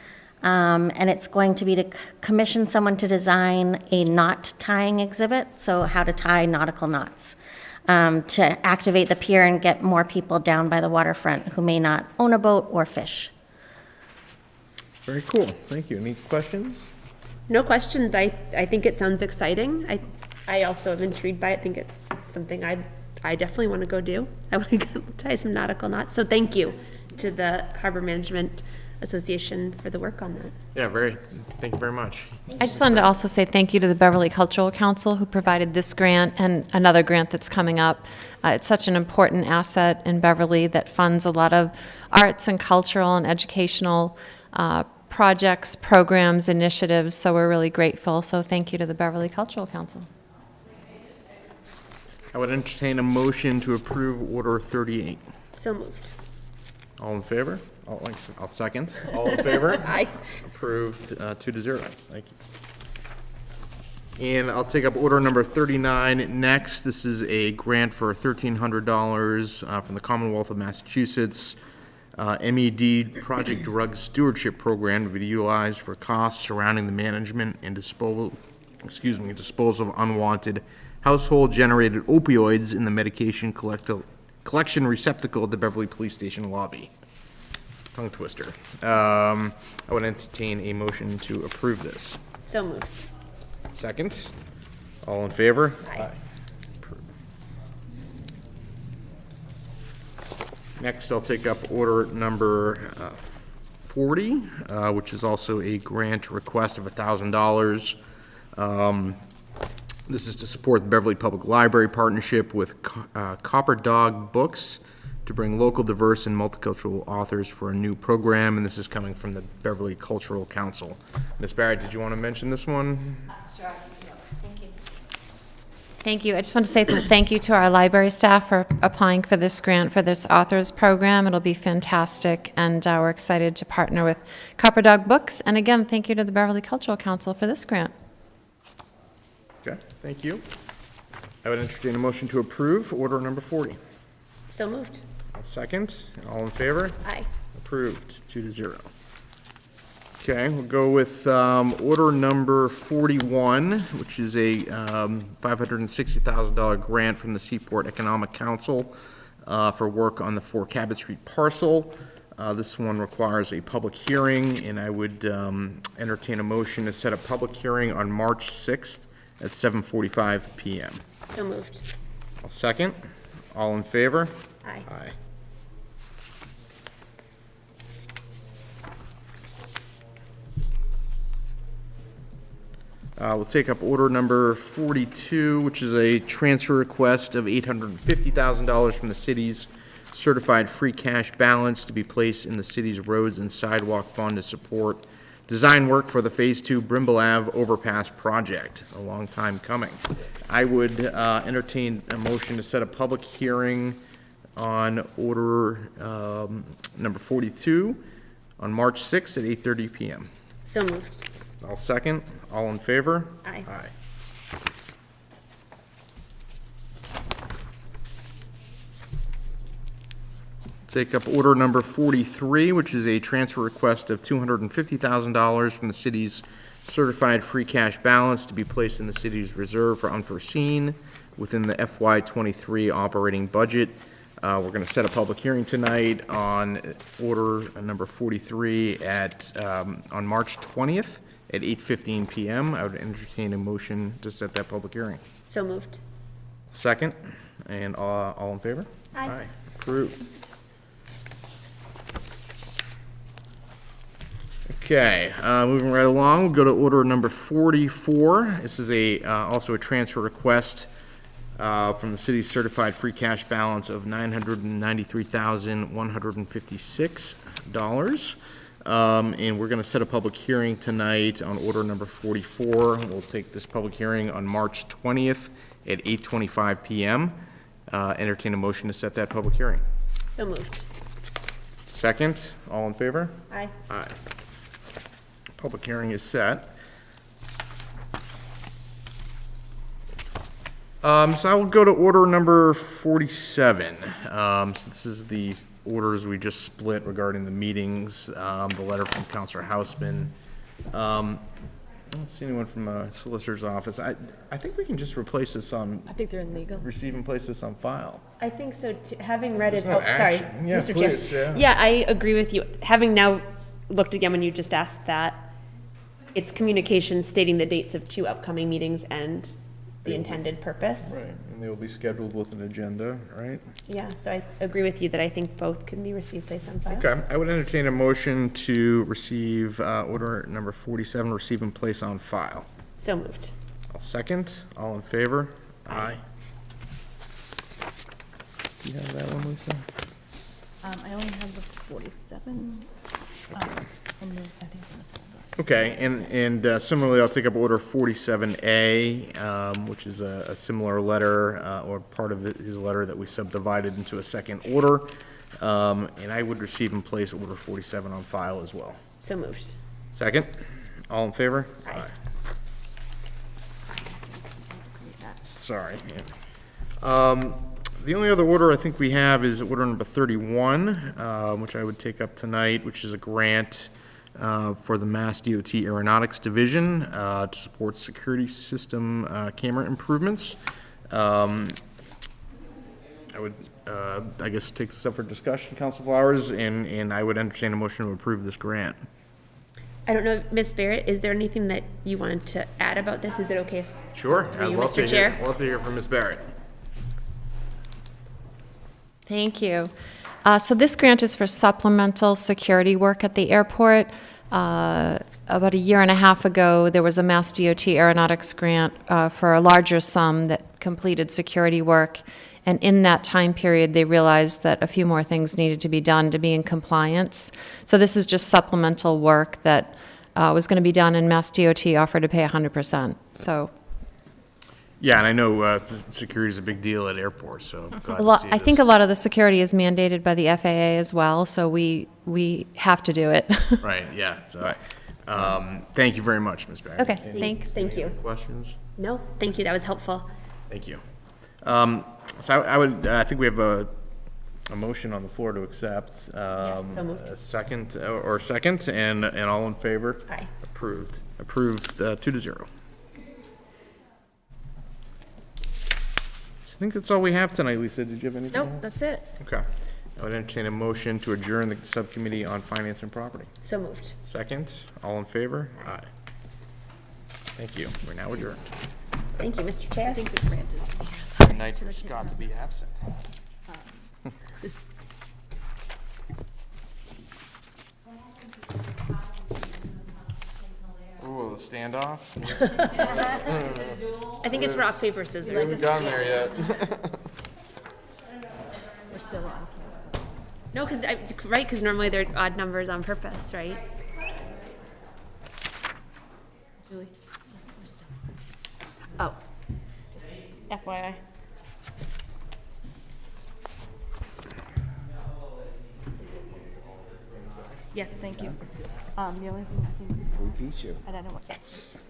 And it's going to be to commission someone to design a knot tying exhibit, so how to tie nautical knots, to activate the pier and get more people down by the waterfront who may not own a boat or fish. Very cool. Thank you. Any questions? No questions. I think it sounds exciting. I also am intrigued by it. I think it's something I definitely want to go do. I want to tie some nautical knots. So thank you to the Harbor Management Association for the work on that. Yeah, thank you very much. I just wanted to also say thank you to the Beverly Cultural Council who provided this grant and another grant that's coming up. It's such an important asset in Beverly that funds a lot of arts and cultural and educational projects, programs, initiatives, so we're really grateful. So thank you to the Beverly Cultural Council. I would entertain a motion to approve Order 38. So moved. All in favor? I'll second. All in favor? Aye. Approved 2-0. Thank you. And I'll take up order number 39 next. This is a grant for $1,300 from the Commonwealth of Massachusetts. MED Project Drug Stewardship Program to be utilized for costs surrounding the management and disposal of unwanted household-generated opioids in the medication collection receptacle at the Beverly Police Station lobby. Tongue twister. I would entertain a motion to approve this. So moved. Second. All in favor? Aye. Approved. Next, I'll take up order number 40, which is also a grant request of $1,000. This is to support the Beverly Public Library partnership with Copper Dog Books to bring local, diverse, and multicultural authors for a new program, and this is coming from the Beverly Cultural Council. Ms. Barrett, did you want to mention this one? Sure. Thank you. Thank you. I just want to say thank you to our library staff for applying for this grant for this authors program. It'll be fantastic, and we're excited to partner with Copper Dog Books. And again, thank you to the Beverly Cultural Council for this grant. Okay, thank you. I would entertain a motion to approve order number 40. So moved. I'll second. All in favor? Aye. Approved, 2-0. Okay, we'll go with order number 41, which is a $560,000 grant from the Seaport Economic Council for work on the 4 Cabot Street parcel. This one requires a public hearing, and I would entertain a motion to set a public hearing on March 6th at 7:45 p.m. So moved. I'll second. All in favor? Aye. Aye. We'll take up order number 42, which is a transfer request of $850,000 from the city's certified free cash balance to be placed in the city's roads and sidewalk fund to support design work for the Phase 2 Brimble Ave overpass project, a long time coming. I would entertain a motion to set a public hearing on order number 42 on March 6th at 8:30 p.m. So moved. I'll second. All in favor? Aye. Aye. Take up order number 43, which is a transfer request of $250,000 from the city's certified free cash balance to be placed in the city's reserve for unforeseen within the FY23 operating budget. We're going to set a public hearing tonight on order number 43 on March 20th at 8:15 PM. I would entertain a motion to set that public hearing. So moved. Second, and all in favor? Aye. Approved. Okay, moving right along, we'll go to order number 44. This is also a transfer request from the city's certified free cash balance of $993,156. And we're going to set a public hearing tonight on order number 44. We'll take this public hearing on March 20th at 8:25 PM. Entertain a motion to set that public hearing. So moved. Second, all in favor? Aye. Aye. Public hearing is set. So I will go to order number 47. So this is the orders we just split regarding the meetings, the letter from Counselor Houseman. I don't see anyone from a solicitor's office. I think we can just replace this on, I think they're in legal. receive and place this on file. I think so, too. Having read it, There's no sorry, action. Yeah, Mr. please, Chair. yeah. Yeah, I agree with you. Having now looked again when you just asked that, it's communication stating the dates of 2 upcoming meetings and the intended purpose. Right, and they will be scheduled with an agenda, right? Yeah, so I agree with you that I think both can be received, placed on file. Okay, I would entertain a motion to receive order number 47, receive and place on file. So moved. I'll second. All in favor? Aye. Do you have that one, Lisa? I only have the 47. And then I think it's in the folder. Okay, and similarly, I'll take up order 47A, which is a similar letter, or part of his letter that we subdivided into a second order. And I would receive and place order 47 on file as well. So moved. Second? All in favor? Aye. Sorry. Yeah. The only other order I think we have is order number 31, which I would take up tonight, which is a grant for the Mass DOT Aeronautics Division to support security system camera improvements. I would, I guess, take this up for discussion, Council Flowers, and I would entertain a motion to approve this grant. I don't know, Ms. Barrett, is there anything that you wanted to add about this? Is it okay if? Sure. Through I'd you, love to Mr. hear, Chair? love to hear from Ms. Barrett. Thank you. So this grant is for supplemental security work at the airport. About a year and a half ago, there was a Mass DOT Aeronautics grant for a larger sum that completed security work. And in that time period, they realized that a few more things needed to be done to be in compliance. So this is just supplemental work that was going to be done, and Mass DOT offered to pay 100%. So Yeah, and I know security is a big deal at airports, so glad to see I think this. a lot of the security is mandated by the FAA as well, so we have to do it. Right, yeah, so, thank you very much, Ms. Barrett. Okay, Any- thanks. Thank any you. other questions? No, thank you, that was helpful. Thank you. So I would, I think we have a motion on the floor to accept. so moved. A second, or second, and all in favor? Aye. Approved. Approved, 2-0. So I think that's all we have tonight, Lisa. Did you have anything Nope, else? that's it. Okay. I would entertain a motion to adjourn the subcommittee on finance and property. So moved. Second, all in favor? Aye. Thank you. We're now adjourned. Thank you, Mr. Chair. I think the grant is here. Good night for Scott to be absent. Ooh, the standoff? I think it's rock, paper, We scissors. haven't gotten there yet. We're still on. No, because, right, because normally they're odd numbers on purpose, right? Julie? Oh, Just FYI. Yes, thank you. The only thing I think is. We beat you. I don't know what. Yes.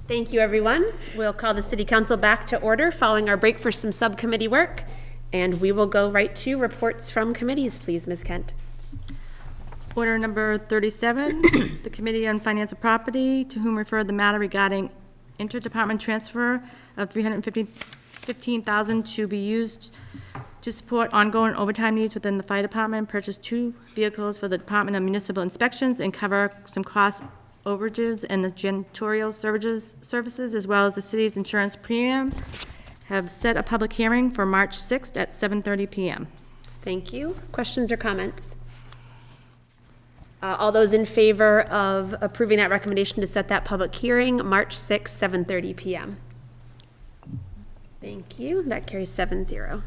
Thank you, everyone. We'll call the city council back to order following our break for some subcommittee work. And we will go right to reports from committees, please, Ms. Kent. Order number 37, the Committee on Finance and Property, to whom referred the matter regarding interdepartment transfer of $315,000 to be used to support ongoing overtime needs within the fire department, purchase 2 vehicles for the Department of Municipal Inspections, and cover some cost overages and the janitorial services, as well as the city's insurance premium, have set a public hearing for March 6th at 7:30 PM. Thank you. Questions or comments? All those in favor of approving that recommendation to set that public hearing, March 6th, 7:30 PM? Thank you. That carries 7-0.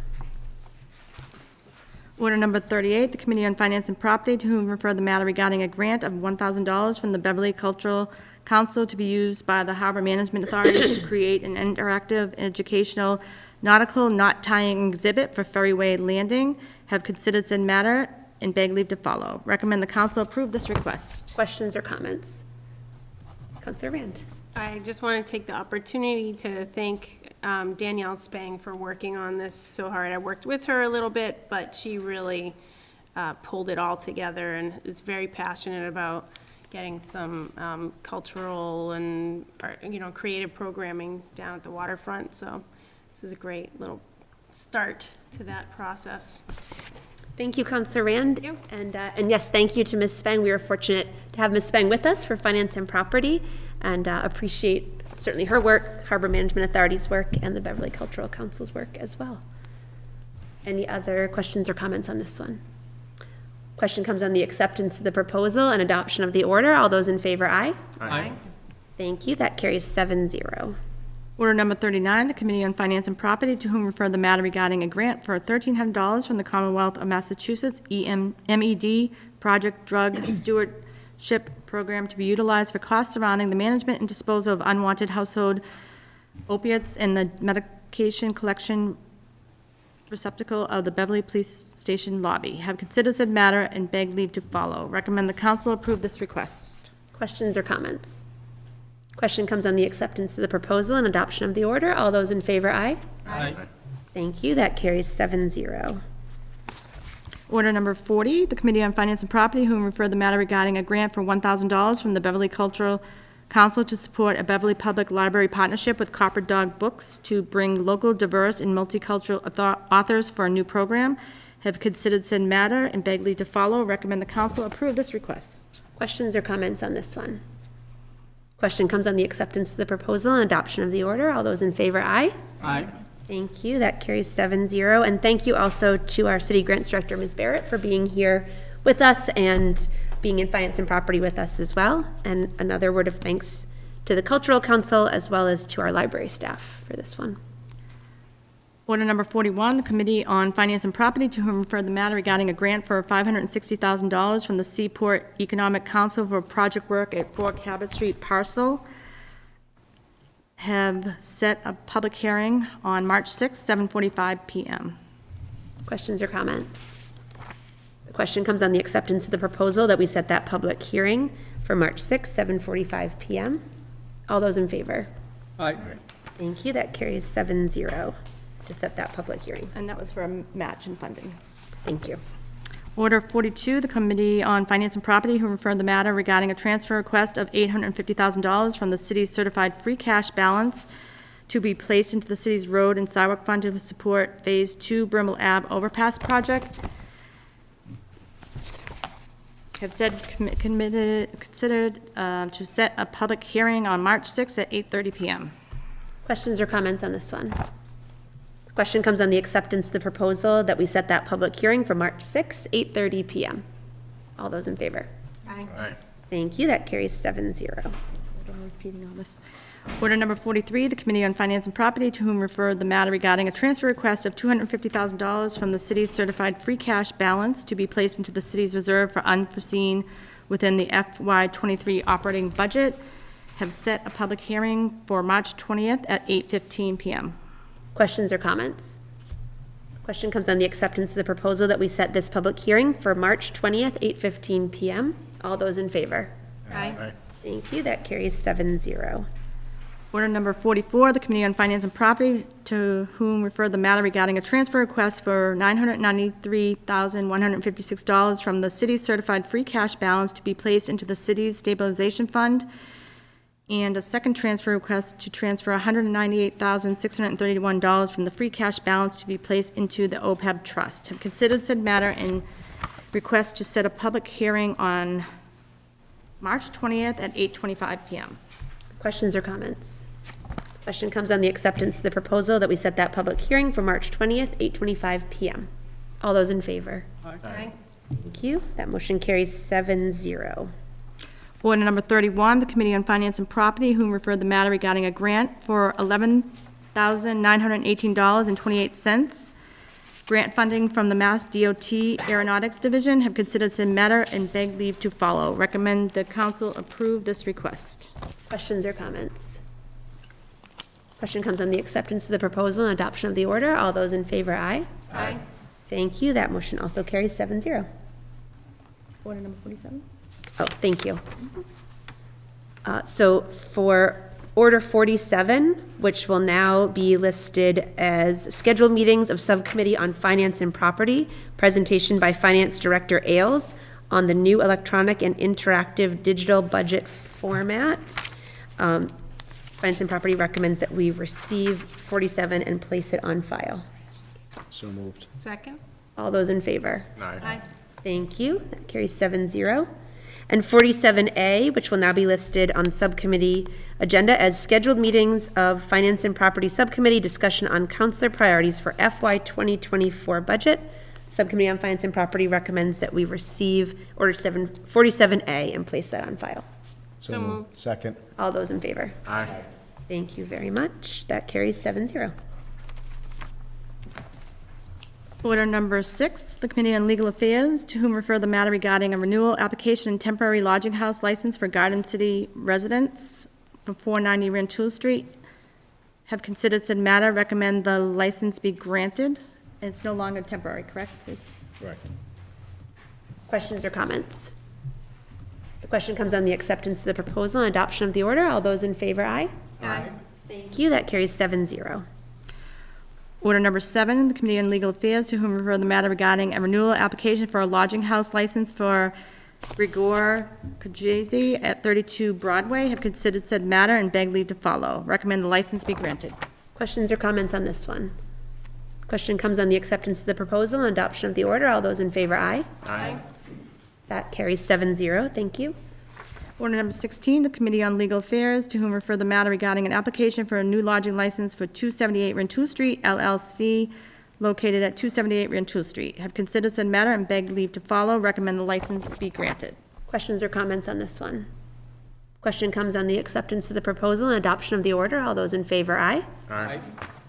Order number 38, the Committee on Finance and Property, to whom referred the matter regarding a grant of $1,000 from the Beverly Cultural Council to be used by the Harbor Management Authority to create an interactive educational nautical knot tying exhibit for Ferryway Landing, have considered said matter and beg leave to follow. Recommend the council approve this request. Questions or comments? Counselor Rand. I just want to take the opportunity to thank Danielle Spang for working on this so hard. I worked with her a little bit, but she really pulled it all together and is very passionate about getting some cultural and creative programming down at the waterfront. So this is a great little start to that process. Thank you, Counselor Rand. Thank you. And yes, thank you to Ms. Spang. We were fortunate to have Ms. Spang with us for Finance and Property, and appreciate certainly her work, Harbor Management Authority's work, and the Beverly Cultural Council's work as well. Any other questions or comments on this one? Question comes on the acceptance of the proposal and adoption of the order. All those in favor, aye? Aye. Thank you. That carries 7-0. Order number 39, the Committee on Finance and Property, to whom referred the matter regarding a grant for $1,300 from the Commonwealth of Massachusetts MED Project Drug Stewardship Program to be utilized for costs surrounding the management and disposal of unwanted household opiates and the medication collection receptacle of the Beverly Police Station lobby. Have considered said matter and beg leave to follow. Recommend the council approve this request. Questions or comments? Question comes on the acceptance of the proposal and adoption of the order. All those in favor, aye? Aye. Thank you. That carries 7-0. Order number 40, the Committee on Finance and Property, whom referred the matter regarding a grant for $1,000 from the Beverly Cultural Council to support a Beverly Public Library partnership with Copper Dog Books to bring local, diverse, and multicultural authors for a new program, have considered said matter and beg leave to follow. Recommend the council approve this request. Questions or comments on this one? Question comes on the acceptance of the proposal and adoption of the order. All those in favor, aye? Aye. Thank you. That carries 7-0. And thank you also to our City Grants Director, Ms. Barrett, for being here with us and being in Finance and Property with us as well. And another word of thanks to the Cultural Council as well as to our library staff for this one. Order number 41, the Committee on Finance and Property, to whom referred the matter regarding a grant for $560,000 from the Seaport Economic Council for project work at 4 Cabot Street parcel, have set a public hearing on March 6th, 7:45 PM. Questions or comments? The question comes on the acceptance of the proposal that we set that public hearing for March 6th, 7:45 PM. All those in favor? Aye. Thank you. That carries 7-0 to set that public hearing. And that was for a match in funding. Thank you. Order 42, the Committee on Finance and Property, who referred the matter regarding a transfer request of $850,000 from the city's certified free cash balance to be placed into the city's road and sidewalk fund to support Phase 2 Brimble Ave overpass project. Have said considered to set a public hearing on March 6th at 8:30 PM. Questions or comments on this one? The question comes on the acceptance of the proposal that we set that public hearing for March 6th, 8:30 PM. All those in favor? Aye. Thank you. That carries 7-0. I'm repeating all this. Order number 43, the Committee on Finance and Property, to whom referred the matter regarding a transfer request of $250,000 from the city's certified free cash balance to be placed into the city's reserve for unforeseen within the FY23 operating budget, have set a public hearing for March 20th at 8:15 PM. Questions or comments? Question comes on the acceptance of the proposal that we set this public hearing for March 20th, 8:15 PM. All those in favor? Aye. Aye. Thank you. That carries 7-0. Order number 44, the Committee on Finance and Property, to whom referred the matter regarding a transfer request for $993,156 from the city's certified free cash balance to be placed into the city's stabilization fund, and a second transfer request to transfer $198,631 from the free cash balance to be placed into the OPEB trust. Have considered said matter and request to set a public hearing on March 20th at 8:25 PM. Questions or comments? Question comes on the acceptance of the proposal that we set that public hearing for March 20th, 8:25 PM. All those in favor? Aye. Thank you. That motion carries 7-0. Order number 31, the Committee on Finance and Property, whom referred the matter regarding a grant for $11,918.28. Grant funding from the Mass DOT Aeronautics Division, have considered said matter and beg leave to follow. Recommend the council approve this request. Questions or comments? Question comes on the acceptance of the proposal and adoption of the order. All those in favor, aye. Aye. Thank you. That motion also carries 7-0. Order number 47? Oh, thank you. So for Order 47, which will now be listed as scheduled meetings of Subcommittee on Finance and Property, presentation by Finance Director Ailes on the new electronic and interactive digital budget format. Finance and Property recommends that we receive 47 and place it on file. So moved. Second? All those in favor? Aye. Thank you. That carries 7-0. And 47A, which will now be listed on subcommittee agenda as scheduled meetings of Finance and Property Subcommittee, discussion on counselor priorities for FY 2024 budget. Subcommittee on Finance and Property recommends that we receive Order 47A and place that on file. So moved. Second. All those in favor? Aye. Thank you very much. That carries 7-0. Order number 6, the Committee on Legal Affairs, to whom refer the matter regarding a renewal application and temporary lodging house license for Garden City residents for 490 Rantoul Street. Have considered said matter, recommend the license be granted. And it's no longer temporary, correct? It's Correct. Questions or comments? The question comes on the acceptance of the proposal and adoption of the order. All those in favor, aye. Aye. Thank you. That carries 7-0. Order number 7, the Committee on Legal Affairs, to whom refer the matter regarding a renewal application for a lodging house license for Grigor Kajazi at 32 Broadway. Have considered said matter and beg leave to follow. Recommend the license be granted. Questions or comments on this one? Question comes on the acceptance of the proposal and adoption of the order. All those in favor, aye. Aye. That carries 7-0. Thank you. Order number 16, the Committee on Legal Affairs, to whom refer the matter regarding an application for a new lodging license for 278 Rantoul Street, LLC, located at 278 Rantoul Street. Have considered said matter and beg leave to follow. Recommend the license be granted. Questions or comments on this one? Question comes on the acceptance of the proposal and adoption of the order. All those in favor, aye. Aye.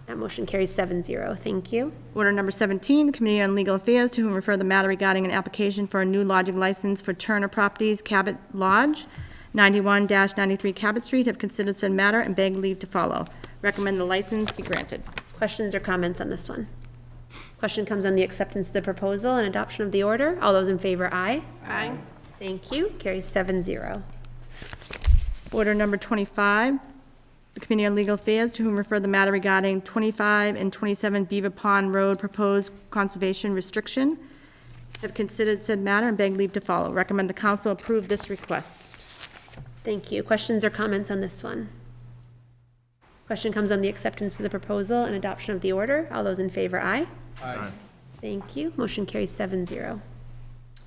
That motion carries 7-0. Thank you. Order number 17, the Committee on Legal Affairs, to whom refer the matter regarding an application for a new lodging license for Turner Properties Cabot Lodge, 91-93 Cabot Street. Have considered said matter and beg leave to follow. Recommend the license be granted. Questions or comments on this one? Question comes on the acceptance of the proposal and adoption of the order. All those in favor, aye. Aye. Thank you. Carries 7-0. Order number 25, the Committee on Legal Affairs, to whom refer the matter regarding 25 and 27 Beaver Pond Road proposed conservation restriction. Have considered said matter and beg leave to follow. Recommend the council approve this request. Thank you. Questions or comments on this one? Question comes on the acceptance of the proposal and adoption of the order. All those in favor, aye. Aye. Thank you. Motion carries 7-0.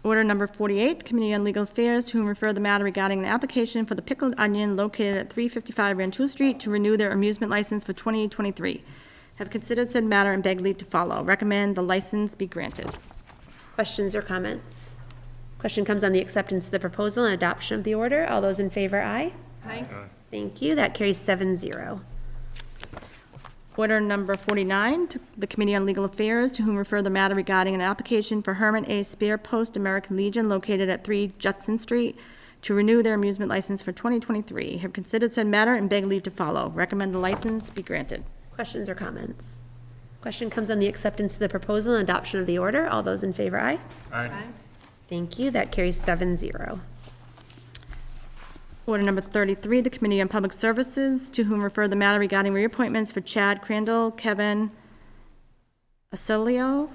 Order number 48, Committee on Legal Affairs, to whom refer the matter regarding an application for the Pickled Onion located at 355 Rantoul Street to renew their amusement license for 2023. Have considered said matter and beg leave to follow. Recommend the license be granted. Questions or comments? Question comes on the acceptance of the proposal and adoption of the order. All those in favor, aye. Aye. Thank you. That carries 7-0. Order number 49, to the Committee on Legal Affairs, to whom refer the matter regarding an application for Herman A. Spear Post American Legion located at 3 Judson Street to renew their amusement license for 2023. Have considered said matter and beg leave to follow. Recommend the license be granted. Questions or comments? Question comes on the acceptance of the proposal and adoption of the order. All those in favor, aye. Aye. Thank you. That carries 7-0. Order number 33, the Committee on Public Services, to whom refer the matter regarding reappointments for Chad Crandall, Kevin Asolio,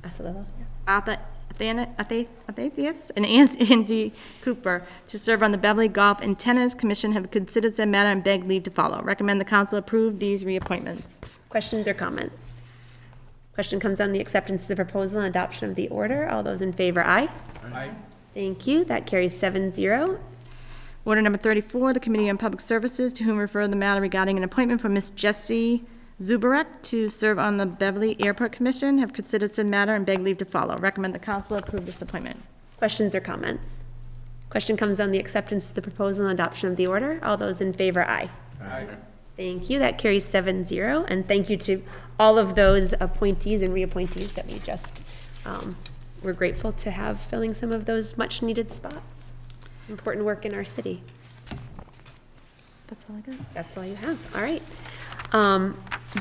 Arthur Athanasius, and Andy Cooper to serve on the Beverly Golf and Tennis Commission have considered said matter and beg leave to follow. Recommend the council approve these reappointments. Questions or comments? Question comes on the acceptance of the proposal and adoption of the order. All those in favor, aye. Aye. Thank you. That carries 7-0. Order number 34, the Committee on Public Services, to whom refer the matter regarding an appointment for Miss Jessie Zubarek to serve on the Beverly Airport Commission, have considered said matter and beg leave to follow. Recommend the council approve this appointment. Questions or comments? Question comes on the acceptance of the proposal and adoption of the order. All those in favor, aye. Aye. Thank you. That carries 7-0. And thank you to all of those appointees and reappointees that we just, we're grateful to have filling some of those much-needed spots. Important work in our city. That's all I got. That's all you have. All right.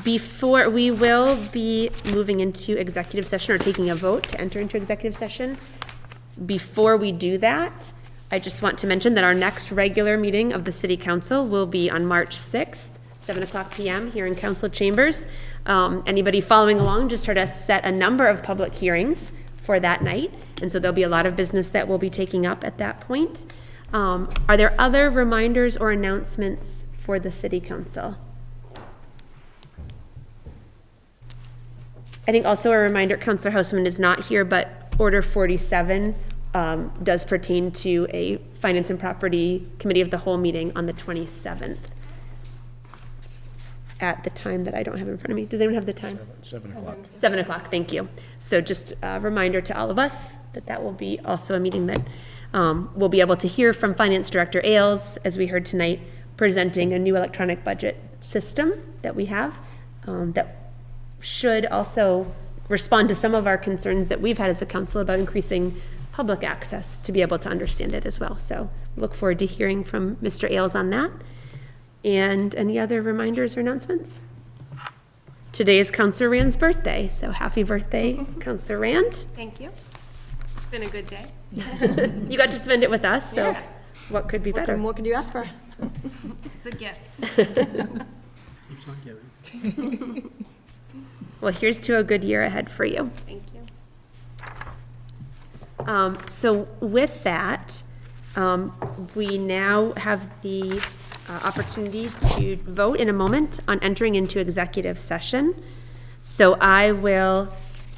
Before, we will be moving into executive session or taking a vote to enter into executive session. Before we do that, I just want to mention that our next regular meeting of the City Council will be on March 6th, 7:00 p.m. here in Council Chambers. Anybody following along, just try to set a number of public hearings for that night. And so there'll be a lot of business that we'll be taking up at that point. Are there other reminders or announcements for the City Council? I think also a reminder, Councilor Houseman is not here, but Order 47 does pertain to a Finance and Property Committee of the Whole meeting on the 27th. At the time that I don't have in front of me. Does anyone have the time? 7 o'clock. 7:00, thank you. So just a reminder to all of us that that will be also a meeting that we'll be able to hear from Finance Director Ailes, as we heard tonight, presenting a new electronic budget system that we have that should also respond to some of our concerns that we've had as a council about increasing public access to be able to understand it as well. So look forward to hearing from Mr. Ailes on that. And any other reminders or announcements? Today is Councilor Rand's birthday, so happy birthday, Councilor Rand. Thank you. It's been a good day. You got to spend it with us, so Yes. what could be better? What can you ask for? It's a gift. Keeps on giving. Well, here's to a good year ahead for you. Thank you. So with that, we now have the opportunity to vote in a moment on entering into executive session. So I will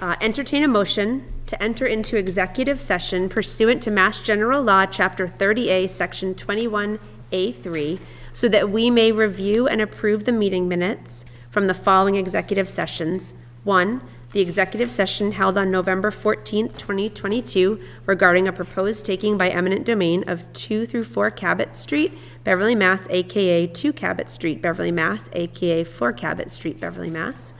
entertain a motion to enter into executive session pursuant to Mass General Law, Chapter 30A, Section 21A3, so that we may review and approve the meeting minutes from the following executive sessions. 1, the executive session held on November 14th, 2022, regarding a proposed taking by eminent domain of 2 through 4 Cabot Street, Beverly, Mass., aka 2 Cabot Street, Beverly, Mass., aka 4 Cabot Street, Beverly, Mass.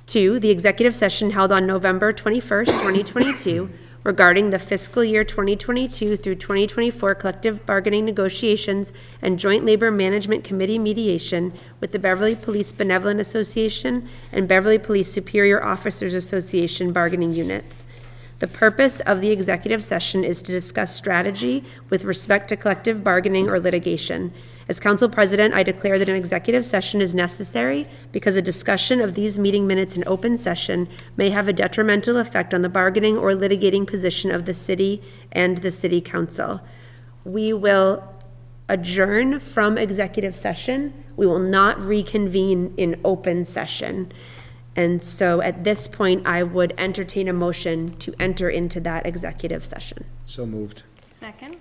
2, the executive session held on November 21st, 2022, regarding the fiscal year 2022 through 2024 collective bargaining negotiations and joint labor management committee mediation with the Beverly Police Benevolent Association and Beverly Police Superior Officers Association bargaining units. The purpose of the executive session is to discuss strategy with respect to collective bargaining or litigation. As council president, I declare that an executive session is necessary because a discussion of these meeting minutes in open session may have a detrimental effect on the bargaining or litigating position of the city and the city council. We will adjourn from executive session. We will not reconvene in open session. And so at this point, I would entertain a motion to enter into that executive session. So moved. Second?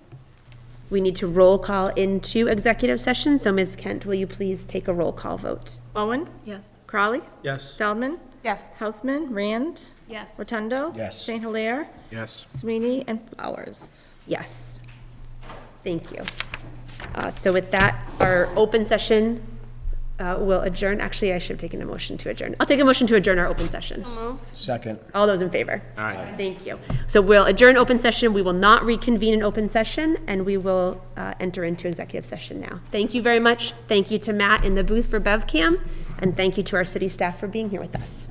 We need to roll call into executive session, so Ms. Kent, will you please take a roll call vote? Bowen? Yes. Crowley? Yes. Feldman? Yes. Houseman? Rand? Yes. Rotundo? Yes. St. Hilaire? Yes. Sweeney? And Flowers. Yes. Thank you. So with that, our open session will adjourn. Actually, I should have taken a motion to adjourn. I'll take a motion to adjourn our open session. Second. All those in favor? Aye. Thank you. So we'll adjourn open session. We will not reconvene in open session, and we will enter into executive session now. Thank you very much. Thank you to Matt in the booth for BevCam, and thank you to our city staff for being here with us.